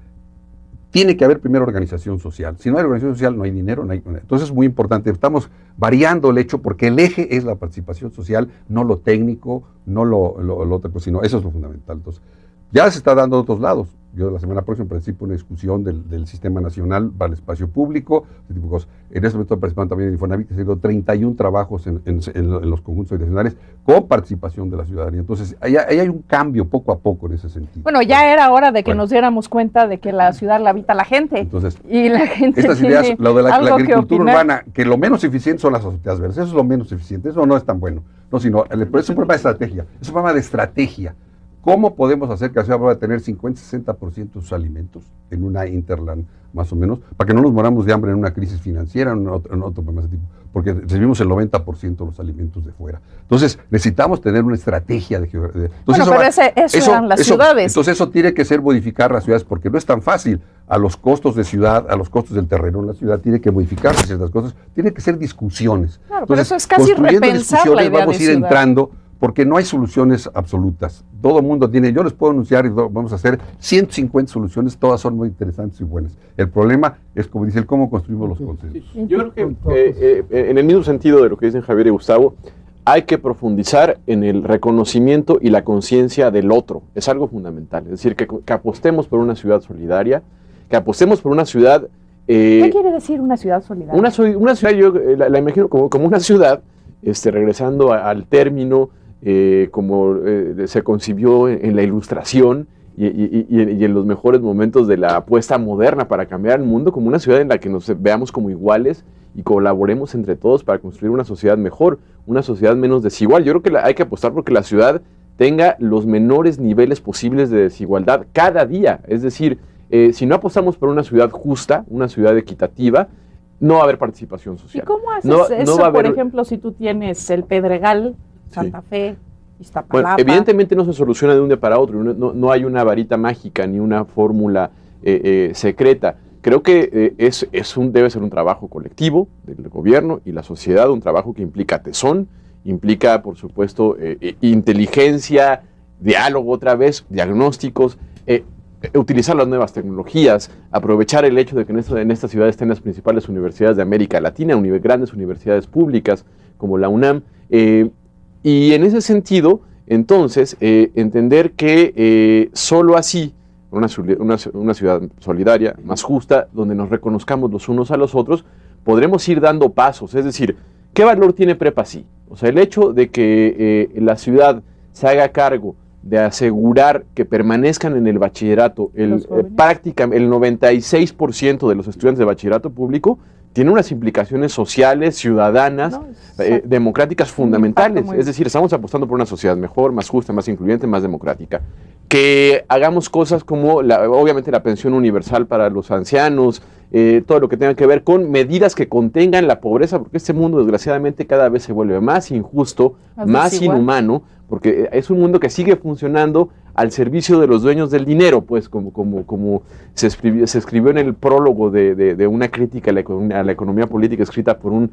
tiene que haber primero organización social. Si no hay organización social, no hay dinero, no hay... Entonces es muy importante. Estamos variando el hecho porque el eje es la participación social, no lo técnico, no lo otro, pues, sino eso es lo fundamental. Entonces, ya se está dando a otros lados. Yo la semana próxima participo en una discusión del Sistema Nacional para el Espacio Público, ese tipo de cosas. En este momento participando también en Infonavit, que se han hecho 31 trabajos en los conjuntos habitacionales con participación de la ciudadanía. Entonces, ahí hay un cambio poco a poco en ese sentido. Bueno, ya era hora de que Bueno. nos diéramos cuenta de que la ciudad la habita la gente. Entonces, Y la gente estas tiene ideas, lo de la algo que agricultura opinar. urbana, que lo menos eficiente son las sociedades verdes, eso es lo menos eficiente, eso no es tan bueno. No, sino, es un problema de estrategia, es un problema de estrategia. ¿Cómo podemos hacer que la ciudad pueda tener 50-60% de sus alimentos en una interland, más o menos, para que no nos moramos de hambre en una crisis financiera, en otro problema de ese tipo? Porque recibimos el 90% de los alimentos de fuera. Entonces, necesitamos tener una estrategia de geografía. Bueno, pero eso eran las ciudades. Entonces, eso tiene que ser modificar las ciudades, porque no es tan fácil. A los costos de ciudad, a los costos del terreno en la ciudad, tiene que modificarse ciertas cosas, tiene que ser discusiones. Claro, pero Entonces, eso es casi construyendo repensar la discusiones, idea vamos de a ir ciudad. entrando, porque no hay soluciones absolutas. Todo el mundo tiene, yo les puedo anunciar y vamos a hacer 150 soluciones, todas son muy interesantes y buenas. El problema es, como dice, el cómo construimos los consensos. Yo creo que en el mismo sentido de lo que dicen Javier y Gustavo, hay que profundizar en el reconocimiento y la conciencia del otro. Es algo fundamental. Es decir, que apostemos por una ciudad solidaria, que apostemos por una ciudad... ¿Qué quiere decir una ciudad solidaria? Una ciudad, yo la imagino como una ciudad, regresando al término, como se concibió en la Ilustración y en los mejores momentos de la apuesta moderna para cambiar el mundo, como una ciudad en la que nos veamos como iguales y colaboremos entre todos para construir una sociedad mejor, una sociedad menos desigual. Yo creo que hay que apostar porque la ciudad tenga los menores niveles posibles de desigualdad cada día. Es decir, si no apostamos por una ciudad justa, una ciudad equitativa, no va a haber participación social. ¿Y cómo haces no eso, va a haber... por ejemplo, si tú tienes el Pedregal, Santa Fe, Iztapalapa? Bueno, evidentemente no se soluciona de un día para otro, no hay una varita mágica ni una fórmula secreta. Creo que debe ser un trabajo colectivo del gobierno y la sociedad, un trabajo que implica tesón, implica, por supuesto, inteligencia, diálogo otra vez, diagnósticos, utilizar las nuevas tecnologías, aprovechar el hecho de que en esta ciudad estén las principales universidades de América Latina, grandes universidades públicas como la UNAM, y en ese sentido, entonces, entender que solo así, una ciudad solidaria, más justa, donde nos reconozcamos los unos a los otros, podremos ir dando pasos. Es decir, ¿qué valor tiene Prepa Sí? O sea, el hecho de que la ciudad se haga cargo de asegurar que permanezcan en el bachillerato prácticamente el 96% de los estudiantes de bachillerato público, tiene unas implicaciones sociales, ciudadanas, democráticas fundamentales. Es decir, estamos apostando por una sociedad mejor, más justa, más incluyente, más democrática. Que hagamos cosas como, obviamente, la pensión universal para los ancianos, todo lo que tenga que ver con medidas que contengan la pobreza, porque este mundo, desgraciadamente, cada vez se vuelve más injusto, más inhumano, porque es un mundo que sigue funcionando al servicio de los dueños del dinero, pues como se escribió en el prólogo de una crítica a la economía política escrita por un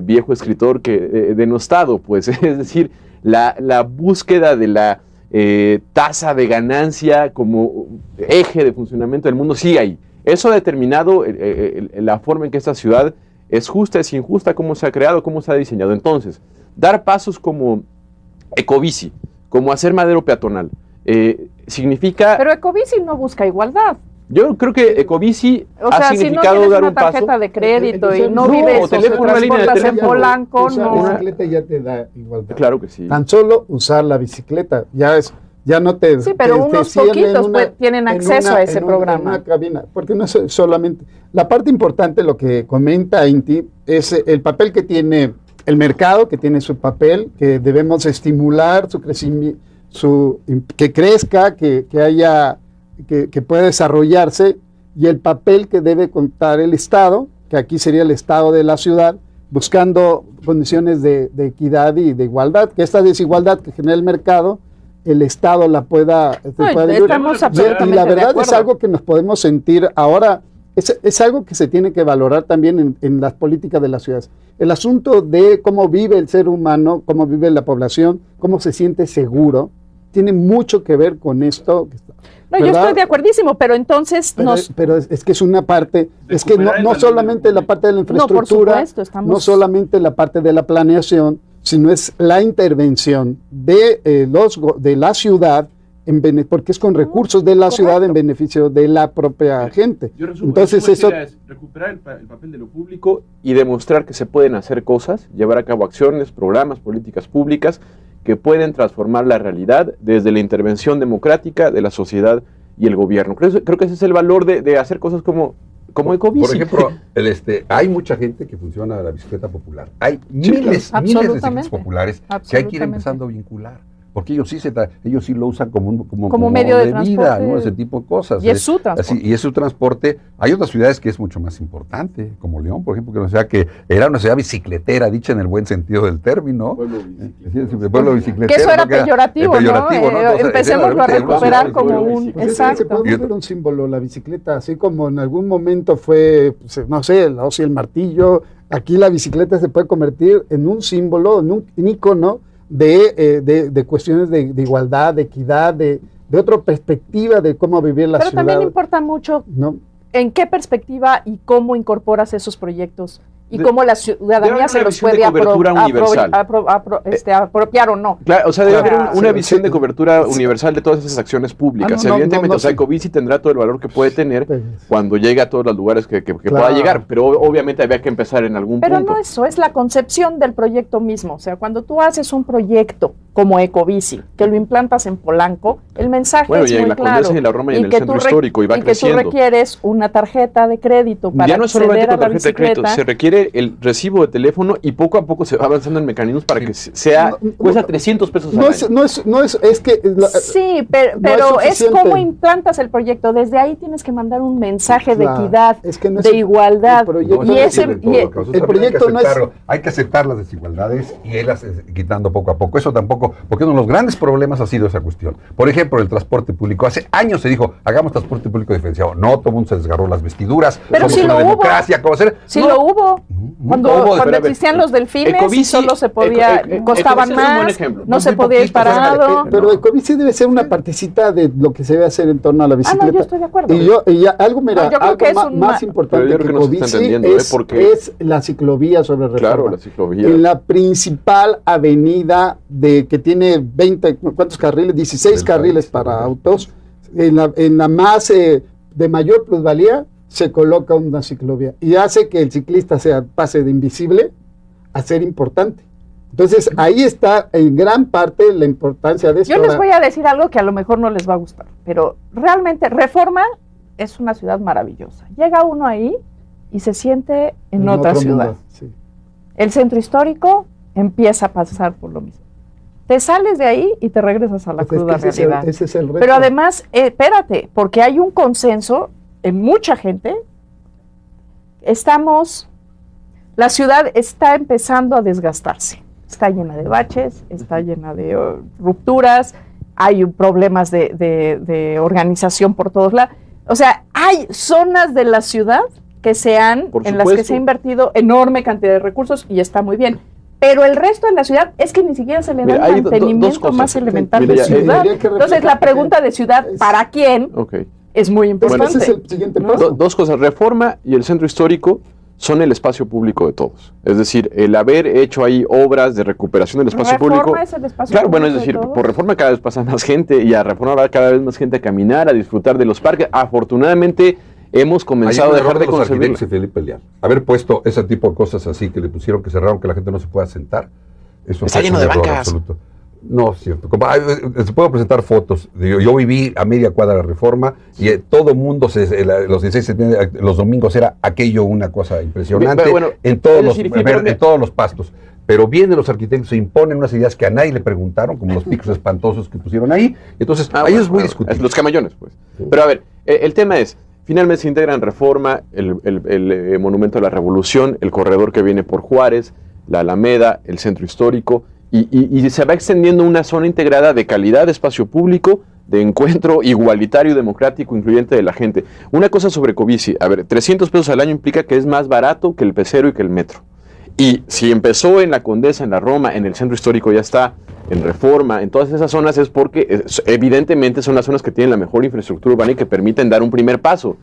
viejo escritor denostado, pues, es decir, la búsqueda de la tasa de ganancia como eje de funcionamiento del mundo sigue ahí. Eso ha determinado la forma en que esta ciudad es justa, es injusta, cómo se ha creado, cómo se ha diseñado. Entonces, dar pasos como Ecobici, como hacer madero peatonal, significa... Pero Ecobici no busca igualdad. Yo creo que Ecobici ha significado si no dar un paso. tienes una tarjeta de crédito y no no, vives o o te teléfono, una línea de transportas en teléfono. Polanco, Usar no. bicicleta ya te da igualdad. Claro que sí. Tan solo usar la bicicleta ya es Ya no te... Sí, pero unos poquitos tienen acceso a ese programa. En una cabina, porque no es solamente... La parte importante, lo que comenta Inti, es el papel que tiene el mercado, que tiene su papel, que debemos estimular su crecimiento, que crezca, que pueda desarrollarse, y el papel que debe contar el Estado, que aquí sería el Estado de la ciudad, buscando condiciones de equidad y de igualdad, que esta desigualdad que genera el mercado, el Estado la pueda... Estamos absolutamente y la verdad de es algo que nos podemos sentir ahora, es algo que se tiene que valorar también en las políticas de las ciudades. El asunto de cómo vive el ser humano, cómo vive la población, cómo se siente seguro, tiene mucho que ver con esto. No, yo estoy de acuerdísimo, pero entonces pero es que es una parte, es que no solamente la parte de la infraestructura, no solamente la parte de la planeación, sino es la intervención de la ciudad, porque es con recursos de la ciudad en beneficio de la propia gente. Entonces eso es recuperar el papel de lo público y demostrar que se pueden hacer cosas, llevar a cabo acciones, programas, políticas públicas que pueden transformar la realidad desde la intervención democrática de la sociedad y el gobierno. Creo que ese es el valor de hacer cosas como Ecobici. Por ejemplo, hay mucha gente que funciona la bicicleta popular. Hay miles de ciclistas populares que hay que ir empezando a vincular. Porque ellos sí lo usan como medio de vida, ¿no? Ese tipo de cosas. Y es su transporte. Y es su transporte. Hay otras ciudades que es mucho más importante, como León, por ejemplo, que era una ciudad bicicletera, dicha en el buen sentido del término. Pueblo bicicletero. Que eso era peyorativo, ¿no? Entonces, empecémoslo a recuperar como un... Exacto. Se puede volver un símbolo, la bicicleta, así como en algún momento fue, no sé, la hoz y el martillo. Aquí la bicicleta se puede convertir en un símbolo, en un ícono de cuestiones de igualdad, de equidad, de otra perspectiva de cómo vivir la ciudad. Pero también importa mucho en qué perspectiva y cómo incorporas esos proyectos y cómo la ciudadanía se los puede apropiar o no. Claro, o sea, debe haber una visión de cobertura universal de todas esas acciones públicas. Evidentemente, Ecobici tendrá todo el valor que puede tener cuando llegue a todos los lugares que pueda llegar, pero obviamente había que empezar en algún punto. Pero no eso, es la concepción del proyecto mismo. O sea, cuando tú haces un proyecto como Ecobici, que lo implantas en Polanco, el mensaje es muy claro. Y en la Condesa y en la Roma y en el centro histórico, y va creciendo. Y que tú requieres una tarjeta de crédito para ya no es solamente con tarjeta de crédito, se requiere el recibo de teléfono y poco a poco se va avanzando en mecanismos para que cuesta 300 pesos al año. Es que... Sí, pero es como implantas el proyecto. Desde ahí tienes que mandar un mensaje de equidad, de igualdad. El proyecto no es... Hay que aceptar las desigualdades y irlas quitando poco a poco. Eso tampoco, porque uno de los grandes problemas ha sido esa cuestión. Por ejemplo, el transporte público. Hace años se dijo, hagamos transporte público diferenciado. No, todo el mundo se desgarró las vestiduras. Pero si lo hubo. Sí lo hubo. Cuando existían los delfines, Ecobici, solo se podía, costaban más, no se podía ir parado. Pero Ecobici debe ser una partecita de lo que se debe hacer en torno a la bicicleta. No, yo estoy de acuerdo. Y algo más importante que Ecobici es la ciclovía sobre Reforma. Claro, la ciclovía. En la principal avenida que tiene 20, ¿cuántos carriles? 16 carriles para autos. En la más de mayor plusvalía se coloca una ciclovía y hace que el ciclista pase de invisible a ser importante. Entonces ahí está en gran parte la importancia de esto. Yo les voy a decir algo que a lo mejor no les va a gustar, pero realmente Reforma es una ciudad maravillosa. Llega uno ahí y se siente en otra ciudad. Sí. El centro histórico empieza a pasar por lo mismo. Te sales de ahí y te regresas a la cruda realidad. Ese es el reto. Pero además, espérate, porque hay un consenso en mucha gente. La ciudad está empezando a desgastarse. Está llena de baches, está llena de rupturas, hay problemas de organización por todos lados. O sea, hay zonas de la ciudad en las que se ha invertido enorme cantidad de recursos y está muy bien. Pero el resto de la ciudad es que ni siquiera se le da el mantenimiento más elemental de ciudad. Entonces la pregunta de ciudad, ¿para quién? Es muy importante. Bueno, ese es el siguiente paso. Dos cosas, Reforma y el centro histórico son el espacio público de todos. Es decir, el haber hecho ahí obras de recuperación del espacio público. Es el espacio claro, público bueno, es decir, por Reforma cada vez pasa más gente y a Reforma va cada vez más gente a caminar, a disfrutar de los parques. Afortunadamente hemos comenzado a dejar de concebir. Felipe Leal. Haber puesto ese tipo de cosas así que le pusieron, que cerraron, que la gente no se pueda sentar. Eso está lleno de bancas. No, es cierto. Se puedo presentar fotos. Yo viví a media cuadra de Reforma y todo el mundo, los 16 de septiembre, los domingos era aquello una cosa impresionante Bueno, en todos los pastos. Pero vienen los arquitectos, se imponen unas ideas que a nadie le preguntaron, como los picos espantosos que pusieron ahí. Entonces, ahí es muy discutible. Los camellones, pues. Sí. Pero a ver, el tema es, finalmente se integra en Reforma el Monumento a la Revolución, el corredor que viene por Juárez, la Alameda, el Centro Histórico, y se va extendiendo una zona integrada de calidad de espacio público, de encuentro igualitario, democrático, incluyente de la gente. Una cosa sobre Covici, a ver, 300 pesos al año implica que es más barato que el pecero y que el metro. Y si empezó en la Condesa, en la Roma, en el Centro Histórico ya está, en Reforma, en todas esas zonas es porque evidentemente son las zonas que tienen la mejor infraestructura urbana y que permiten dar un primer paso.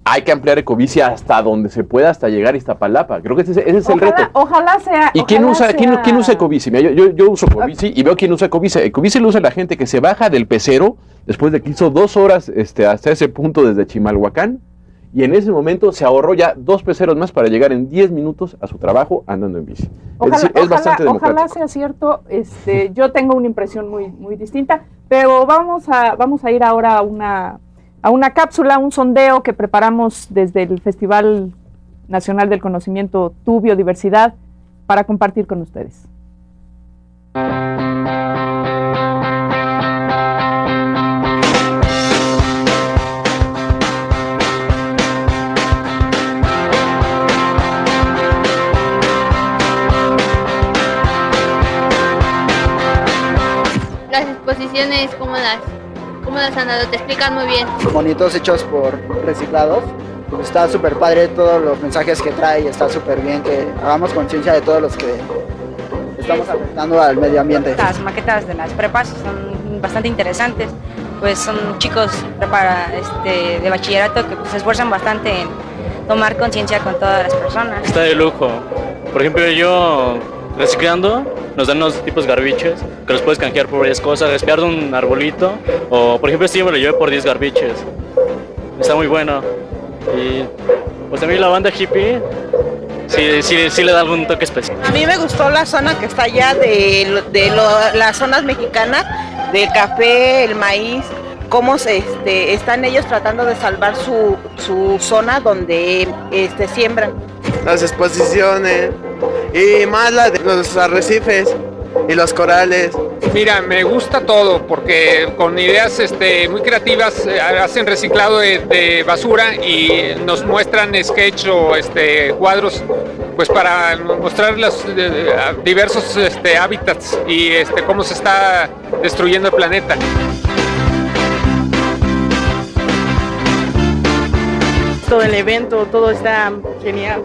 Hay que ampliar Ecobici hasta donde se pueda, hasta llegar a Iztapalapa. Creo que ese es el reto. Ojalá sea. ¿Y quién usa Ecobici? Mira, yo uso Ecobici y veo quién usa Ecobici. Ecobici lo usa la gente que se baja del pecero después de que hizo 2 horas hasta ese punto desde Chimalhuacán. Y en ese momento se ahorró ya 2 peceros más para llegar en 10 minutos a su trabajo andando en bici. Ojalá, es decir, es bastante democrático. Ojalá sea cierto. Yo tengo una impresión muy distinta, pero vamos a ir ahora a una cápsula, un sondeo que preparamos desde el Festival Nacional del Conocimiento Tu Biodiversidad para compartir con ustedes. Las exposiciones, ¿cómo las han dado? Te explican muy bien. Bonitos, hechos por reciclados. Pues está súper padre todos los mensajes que trae, está súper bien que hagamos conciencia de todos los que estamos afectando al medio ambiente. Las maquetas de las prepas son bastante interesantes, pues son chicos de bachillerato que pues, se esfuerzan bastante en tomar conciencia con todas las personas. Está de lujo. Por ejemplo, yo reciclando nos dan unos tipos garbiches que los puedes canjear por varias cosas, respirar de un arbolito, o por ejemplo yo me lo llevé por 10 garbiches. Está muy bueno. Y pues también la banda hippie sí le da algún toque especial. A mí me gustó la zona que está allá las zonas mexicanas, del café, el maíz, cómo están ellos tratando de salvar su zona donde siembran. Las exposiciones y más la de los arrecifes y los corales. Mira, me gusta todo porque con ideas muy creativas hacen reciclado de basura y nos muestran sketch o cuadros pues para mostrar los diversos hábitats y cómo se está destruyendo el planeta. Todo el evento, todo está genial.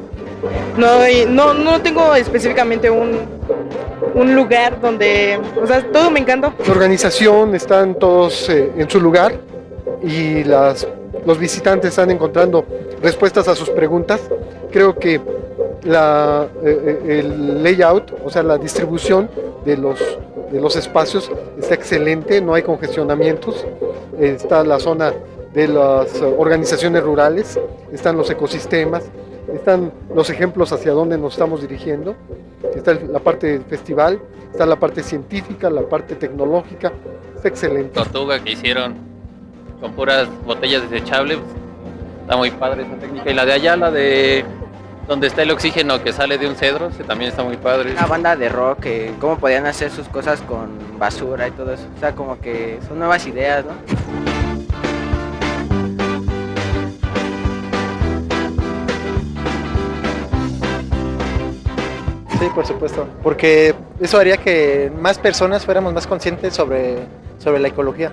No tengo específicamente un lugar donde, todo me encanta. La organización están todos en su lugar y los visitantes están encontrando respuestas a sus preguntas. Creo que el layout, o sea, la distribución de los espacios está excelente, no hay congestionamientos, está la zona de las organizaciones rurales, están los ecosistemas, están los ejemplos hacia dónde nos estamos dirigiendo, está la parte del festival, está la parte científica, la parte tecnológica, está excelente. Tortuga que hicieron con puras botellas desechables, está muy padre esa técnica. Y la de allá, la de donde está el oxígeno que sale de un cedro, también está muy padre. Una banda de rock, cómo podían hacer sus cosas con basura y todo eso, o sea, como que son nuevas ideas, ¿no? Sí, por supuesto, porque eso haría que más personas fuéramos más conscientes sobre la ecología.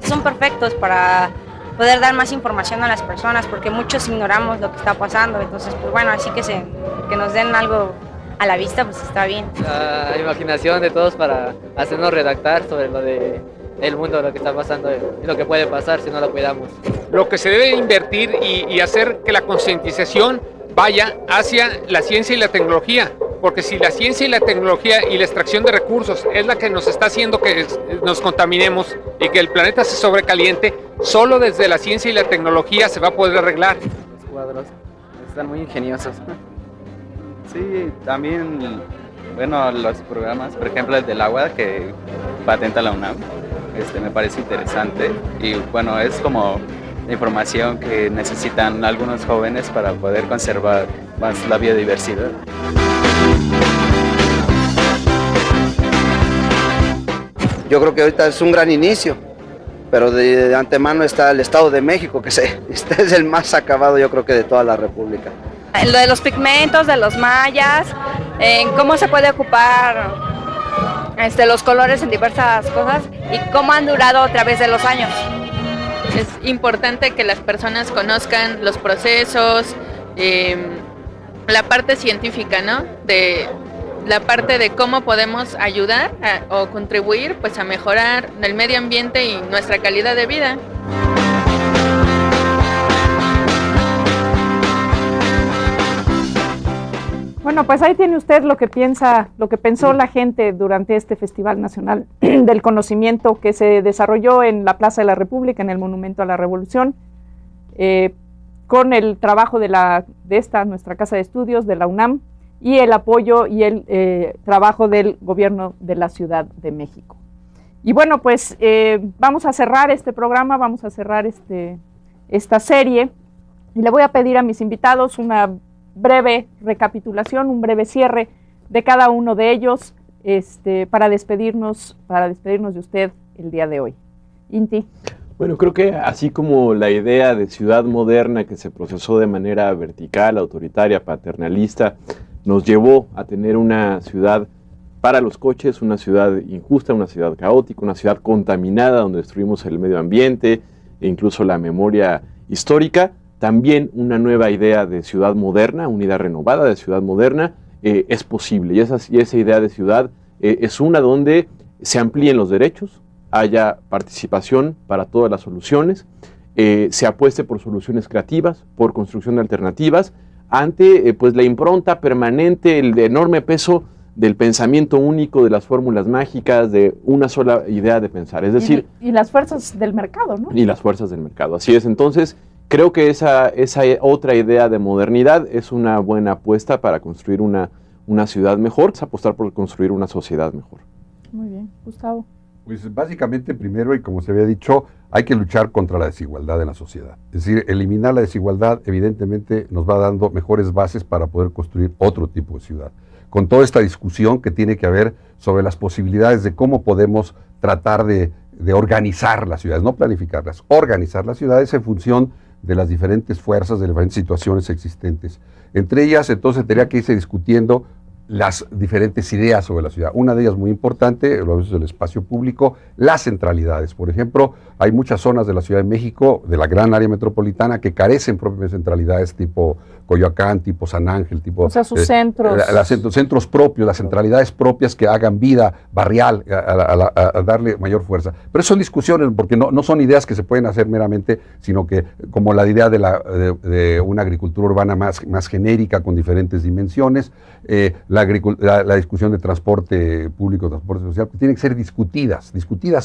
Son perfectos para poder dar más información a las personas, porque muchos ignoramos lo que está pasando, entonces pues bueno, así que nos den algo a la vista, pues está bien. La imaginación de todos para hacernos redactar sobre lo de el mundo, lo que está pasando y lo que puede pasar si no lo cuidamos. Lo que se debe invertir y hacer que la concientización vaya hacia la ciencia y la tecnología, porque si la ciencia y la tecnología y la extracción de recursos es la que nos está haciendo que nos contaminemos y que el planeta se sobrecaliente, solo desde la ciencia y la tecnología se va a poder arreglar. Los cuadros están muy ingeniosos. Sí, también Bueno, los programas, por ejemplo, el del agua que patenta la UNAM, me parece interesante y bueno, es como la información que necesitan algunos jóvenes para poder conservar más la biodiversidad. Yo creo que ahorita es un gran inicio, pero de antemano está el Estado de México, que este es el más acabado, yo creo que de toda la República. Lo de los pigmentos, de los mayas, cómo se puede ocupar los colores en diversas cosas y cómo han durado a través de los años. Es importante que las personas conozcan los procesos, la parte científica, ¿no? De la parte de cómo podemos ayudar o contribuir pues, a mejorar el medio ambiente y nuestra calidad de vida. Bueno, pues ahí tiene usted lo que pensó la gente durante este Festival Nacional del Conocimiento que se desarrolló en la Plaza de la República, en el Monumento a la Revolución, con el trabajo de nuestra Casa de Estudios, de la UNAM, y el apoyo y el trabajo del Gobierno de la Ciudad de México. Y bueno, pues vamos a cerrar este programa, vamos a cerrar esta serie, y le voy a pedir a mis invitados una breve recapitulación, un breve cierre de cada uno de ellos para despedirnos de usted el día de hoy. Inti. Bueno, creo que así como la idea de ciudad moderna que se procesó de manera vertical, autoritaria, paternalista, nos llevó a tener una ciudad para los coches, una ciudad injusta, una ciudad caótica, una ciudad contaminada donde destruimos el medio ambiente e incluso la memoria histórica. También una nueva idea de ciudad moderna, una idea renovada de ciudad moderna, es posible. Y esa idea de ciudad es una donde se amplíen los derechos, haya participación para todas las soluciones, se apueste por soluciones creativas, por construcción de alternativas, ante pues la impronta permanente, el enorme peso del pensamiento único, de las fórmulas mágicas, de una sola idea de pensar. Es decir... Y las fuerzas del mercado, ¿no? Y las fuerzas del mercado, así es. Entonces, creo que esa otra idea de modernidad es una buena apuesta para construir una ciudad mejor, es apostar por construir una sociedad mejor. Muy bien. Gustavo. Pues básicamente primero, y como se había dicho, hay que luchar contra la desigualdad en la sociedad. Es decir, eliminar la desigualdad evidentemente nos va dando mejores bases para poder construir otro tipo de ciudad. Con toda esta discusión que tiene que haber sobre las posibilidades de cómo podemos tratar de organizar las ciudades, no planificarlas, organizar las ciudades en función de las diferentes fuerzas, de las diferentes situaciones existentes. Entre ellas, entonces, tendría que irse discutiendo las diferentes ideas sobre la ciudad. Una de ellas muy importante, lo es el espacio público, las centralidades. Por ejemplo, hay muchas zonas de la Ciudad de México, de la gran área metropolitana, que carecen propias centralidades tipo Coyoacán, tipo San Ángel, tipo... O sea, sus centros. Centros propios, las centralidades propias que hagan vida barrial, a darle mayor fuerza. Pero son discusiones, porque no son ideas que se pueden hacer meramente, sino que como la idea de una agricultura urbana más genérica, con diferentes dimensiones, la discusión de transporte público, transporte social, que tienen que ser discutidas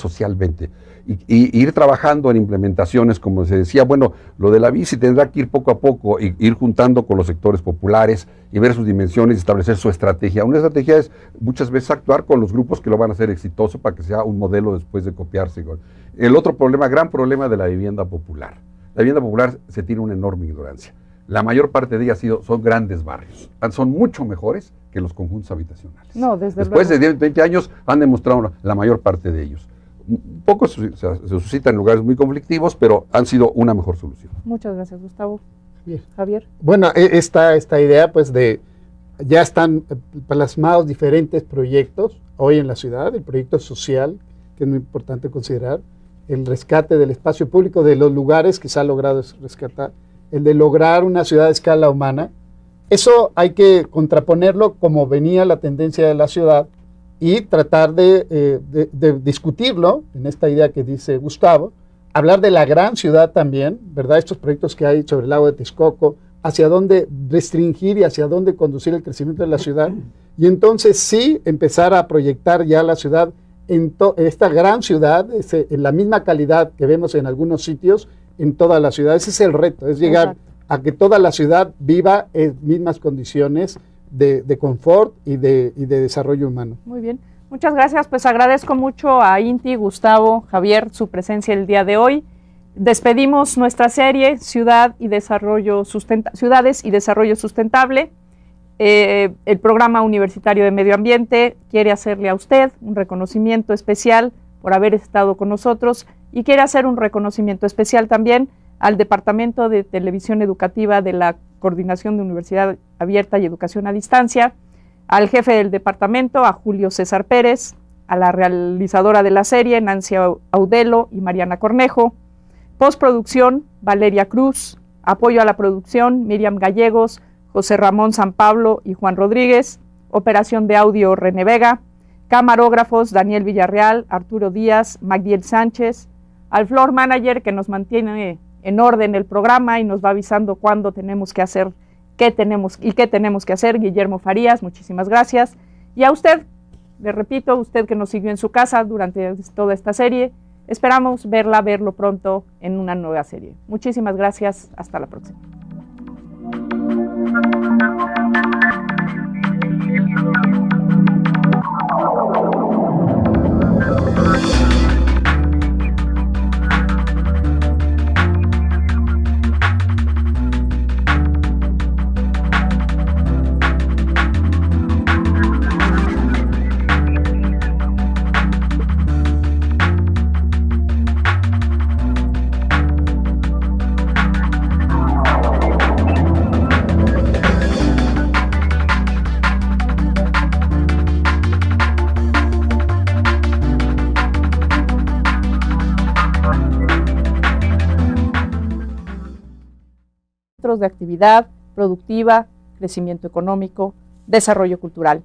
socialmente, y ir trabajando en implementaciones, como se decía, bueno, lo de la bici tendrá que ir poco a poco, y ir juntando con los sectores populares, y ver sus dimensiones, y establecer su estrategia. Una estrategia es muchas veces actuar con los grupos que lo van a hacer exitoso, para que sea un modelo después de copiarse. El otro problema, gran problema de la vivienda popular. La vivienda popular se tiene una enorme ignorancia. La mayor parte de ellas son grandes barrios, son mucho mejores que los conjuntos habitacionales. No, Después de 10, 20 años han demostrado la mayor parte de ellos. Pocos se suscitan en lugares muy conflictivos, pero han sido una mejor solución. Muchas gracias, Gustavo. Javier. Bueno, esta idea pues ya están plasmados diferentes proyectos hoy en la ciudad, el proyecto social, que es muy importante considerar, el rescate del espacio público, de los lugares que se ha logrado rescatar, el de lograr una ciudad a escala humana. Eso hay que contraponerlo como venía la tendencia de la ciudad y tratar de discutirlo en esta idea que dice Gustavo, hablar de la gran ciudad también, ¿verdad? Estos proyectos que hay sobre el lago de Texcoco, hacia dónde restringir y hacia dónde conducir el crecimiento de la ciudad, y entonces sí empezar a proyectar ya la ciudad en esta gran ciudad, en la misma calidad que vemos en algunos sitios, en toda la ciudad. Ese es el reto, es llegar a que toda la ciudad viva en mismas condiciones de confort y de desarrollo humano. Muy bien, muchas gracias. Pues agradezco mucho a Inti, Gustavo, Javier, su presencia el día de hoy. Despedimos nuestra serie Ciudades y Desarrollo Sustentable. El Programa Universitario de Medio Ambiente quiere hacerle a usted un reconocimiento especial por haber estado con nosotros y quiere hacer un reconocimiento especial también al Departamento de Televisión Educativa de la Coordinación de Universidad Abierta y Educación a Distancia, al jefe del departamento, a Julio César Pérez, a la realizadora de la serie, Nancy Audelo y Mariana Cornejo, postproducción, Valeria Cruz, apoyo a la producción, Miriam Gallegos, José Ramón San Pablo y Juan Rodríguez, operación de audio, René Vega, camarógrafos, Daniel Villarreal, Arturo Díaz, Magdiel Sánchez, al floor manager que nos mantiene en orden el programa y nos va avisando cuándo tenemos que hacer, qué tenemos que hacer, Guillermo Farías, muchísimas gracias. Y a usted, le repito, usted que nos siguió en su casa durante toda esta serie, esperamos verlo pronto en una nueva serie. Muchísimas gracias, hasta la próxima. De actividad productiva, crecimiento económico, desarrollo cultural.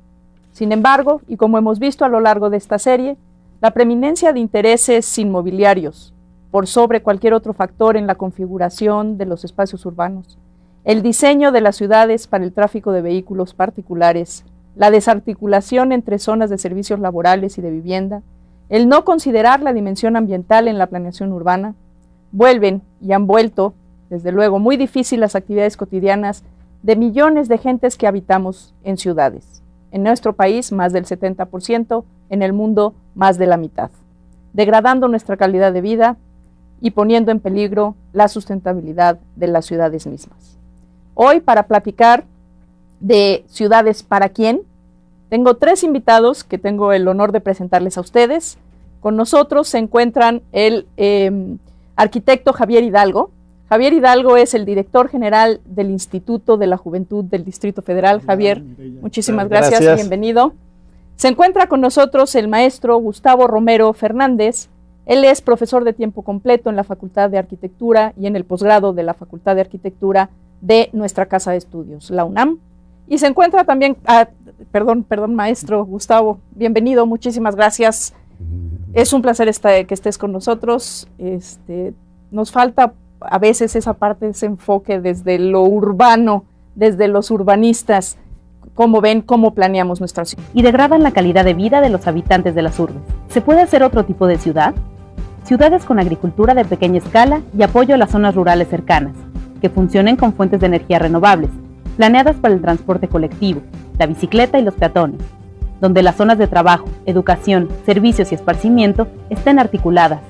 Sin embargo, y como hemos visto a lo largo de esta serie, la preeminencia de intereses inmobiliarios por sobre cualquier otro factor en la configuración de los espacios urbanos, el diseño de las ciudades para el tráfico de vehículos particulares, la desarticulación entre zonas de servicios laborales y de vivienda, el no considerar la dimensión ambiental en la planeación urbana, vuelven y han vuelto desde luego muy difícil las actividades cotidianas de millones de gentes que habitamos en ciudades. En nuestro país más del 70%, en el mundo más de la mitad, degradando nuestra calidad de vida y poniendo en peligro la sustentabilidad de las ciudades mismas. Hoy, para platicar de ciudades para quién, tengo 3 invitados que tengo el honor de presentarles a ustedes. Con nosotros se encuentran el arquitecto Javier Hidalgo. Javier Hidalgo es el director general del Instituto de la Juventud del Distrito Federal. Javier, muchísimas gracias, bienvenido. Se encuentra con nosotros el maestro Gustavo Romero Fernández. Él es profesor de tiempo completo en la Facultad de Arquitectura y en el posgrado de la Facultad de Arquitectura de nuestra Casa de Estudios, la UNAM. Y se encuentra también, perdón, maestro Gustavo, bienvenido, muchísimas gracias. Es un placer que estés con nosotros. Nos falta a veces esa parte, ese enfoque desde lo urbano, desde los urbanistas, cómo ven, cómo planeamos nuestra ciudad. Y degradan la calidad de vida de los habitantes de las urbes. ¿Se puede hacer otro tipo de ciudad? Ciudades con agricultura de pequeña escala y apoyo a las zonas rurales cercanas, que funcionen con fuentes de energía renovables, planeadas para el transporte colectivo, la bicicleta y los peatones, donde las zonas de trabajo, educación, servicios y esparcimiento estén articuladas.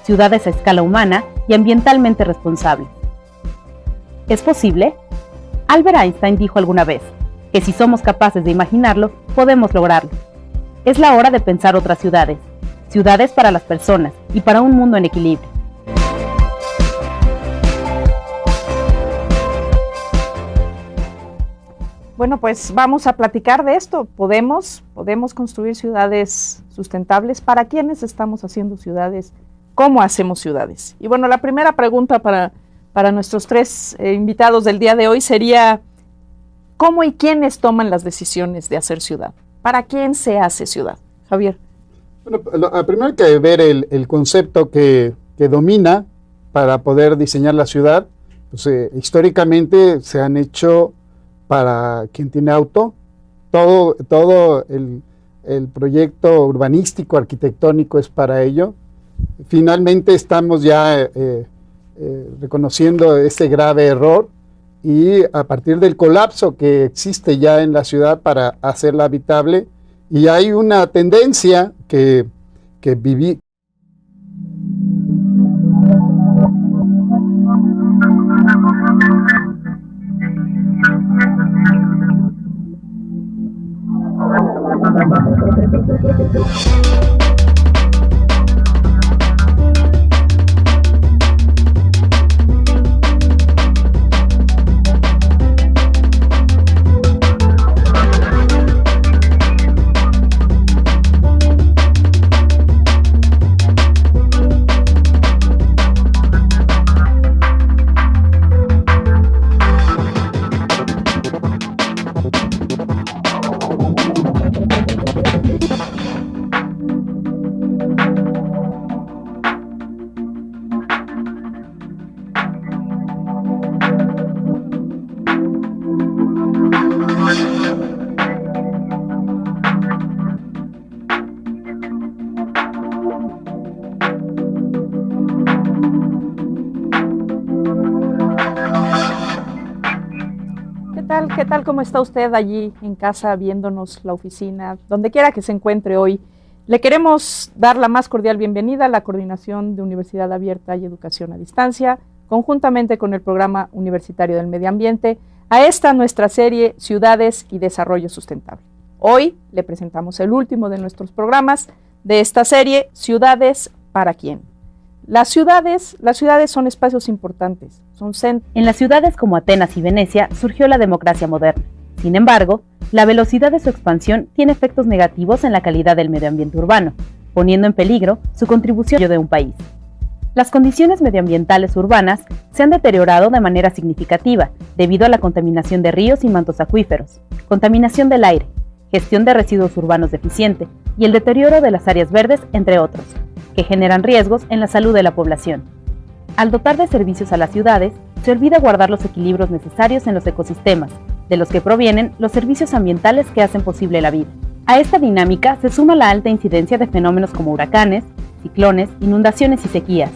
Ciudades a escala humana y ambientalmente responsables. ¿Es posible? Albert Einstein dijo alguna vez que si somos capaces de imaginarlo, podemos lograrlo. Es la hora de pensar otras ciudades, ciudades para las personas y para un mundo en equilibrio. Bueno, pues vamos a platicar de esto. ¿Podemos construir ciudades sustentables? ¿Para quiénes estamos haciendo ciudades? ¿Cómo hacemos ciudades? Y bueno, la primera pregunta para nuestros 3 invitados del día de hoy sería, ¿cómo y quiénes toman las decisiones de hacer ciudad? ¿Para quién se hace ciudad? Javier. Bueno, primero hay que ver el concepto que domina para poder diseñar la ciudad. Pues, históricamente se han hecho para quien tiene auto. Todo el proyecto urbanístico, arquitectónico es para ello. Finalmente estamos ya reconociendo este grave error y a partir del colapso que existe ya en la ciudad para hacerla habitable, y hay una tendencia que viví. ¿Qué tal? ¿Cómo está usted allí en casa viéndonos la oficina? Donde quiera que se encuentre hoy, le queremos dar la más cordial bienvenida a la Coordinación de Universidad Abierta y Educación a Distancia, conjuntamente con el Programa Universitario del Medio Ambiente, a esta nuestra serie Ciudades y Desarrollo Sustentable. Hoy le presentamos el último de nuestros programas de esta serie, Ciudades para quién. Las ciudades son espacios importantes, son centros. En las ciudades como Atenas y Venecia surgió la democracia moderna. Sin embargo, la velocidad de su expansión tiene efectos negativos en la calidad del medio ambiente urbano, poniendo en peligro su contribución de un país. Las condiciones medioambientales urbanas se han deteriorado de manera significativa debido a la contaminación de ríos y mantos acuíferos, contaminación del aire, gestión de residuos urbanos deficiente y el deterioro de las áreas verdes, entre otros, que generan riesgos en la salud de la población. Al dotar de servicios a las ciudades, se olvida guardar los equilibrios necesarios en los ecosistemas, de los que provienen los servicios ambientales que hacen posible la vida. A esta dinámica se suma la alta incidencia de fenómenos como huracanes, ciclones, inundaciones y sequías,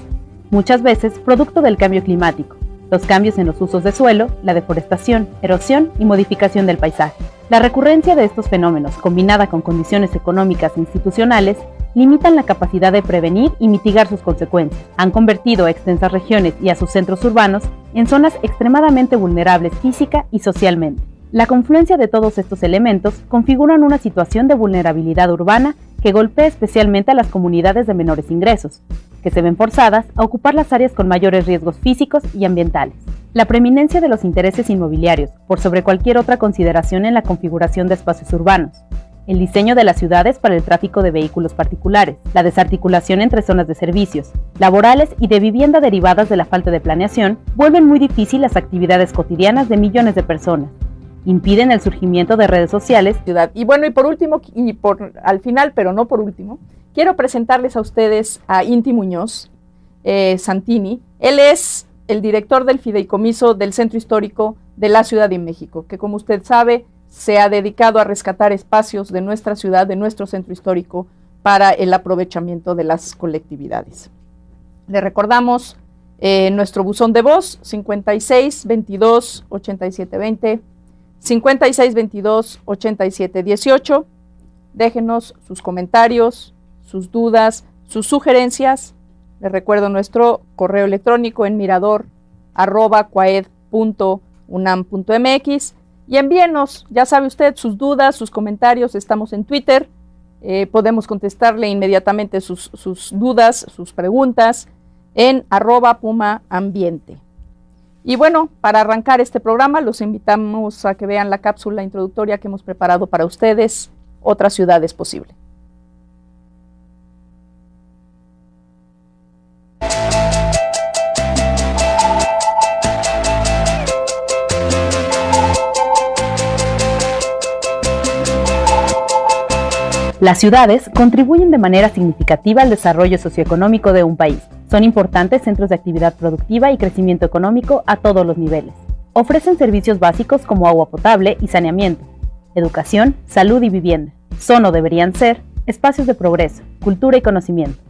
muchas veces producto del cambio climático, los cambios en los usos de suelo, la deforestación, erosión y modificación del paisaje. La recurrencia de estos fenómenos, combinada con condiciones económicas e institucionales, limitan la capacidad de prevenir y mitigar sus consecuencias. Han convertido a extensas regiones y a sus centros urbanos en zonas extremadamente vulnerables física y socialmente. La confluencia de todos estos elementos configuran una situación de vulnerabilidad urbana que golpea especialmente a las comunidades de menores ingresos, que se ven forzadas a ocupar las áreas con mayores riesgos físicos y ambientales. La preeminencia de los intereses inmobiliarios por sobre cualquier otra consideración en la configuración de espacios urbanos, el diseño de las ciudades para el tráfico de vehículos particulares, la desarticulación entre zonas de servicios, laborales y de vivienda derivadas de la falta de planeación, vuelven muy difícil las actividades cotidianas de millones de personas, impiden el surgimiento de redes sociales. Y bueno, y por último, al final, pero no por último, quiero presentarles a ustedes a Inti Muñoz Santini. Él es el director del Fideicomiso del Centro Histórico de la Ciudad de México, que como usted sabe, se ha dedicado a rescatar espacios de nuestra ciudad, de nuestro centro histórico, para el aprovechamiento de las colectividades. Le recordamos nuestro buzón de voz, 56 22 87 20, 56 22 87 18. Déjenos sus comentarios, sus dudas, sus sugerencias. Les recuerdo nuestro correo electrónico en mirador@coaed.unam.mx. Y envíenos, ya sabe usted, sus dudas, sus comentarios. Estamos en Twitter, podemos contestarle inmediatamente sus dudas, sus preguntas en @pumaambiente. Y bueno, para arrancar este programa, los invitamos a que vean la cápsula introductoria que hemos preparado para ustedes, Otras ciudades posibles. Las ciudades contribuyen de manera significativa al desarrollo socioeconómico de un país. Son importantes centros de actividad productiva y crecimiento económico a todos los niveles. Ofrecen servicios básicos como agua potable y saneamiento, educación, salud y vivienda. Son o deberían ser espacios de progreso, cultura y conocimiento.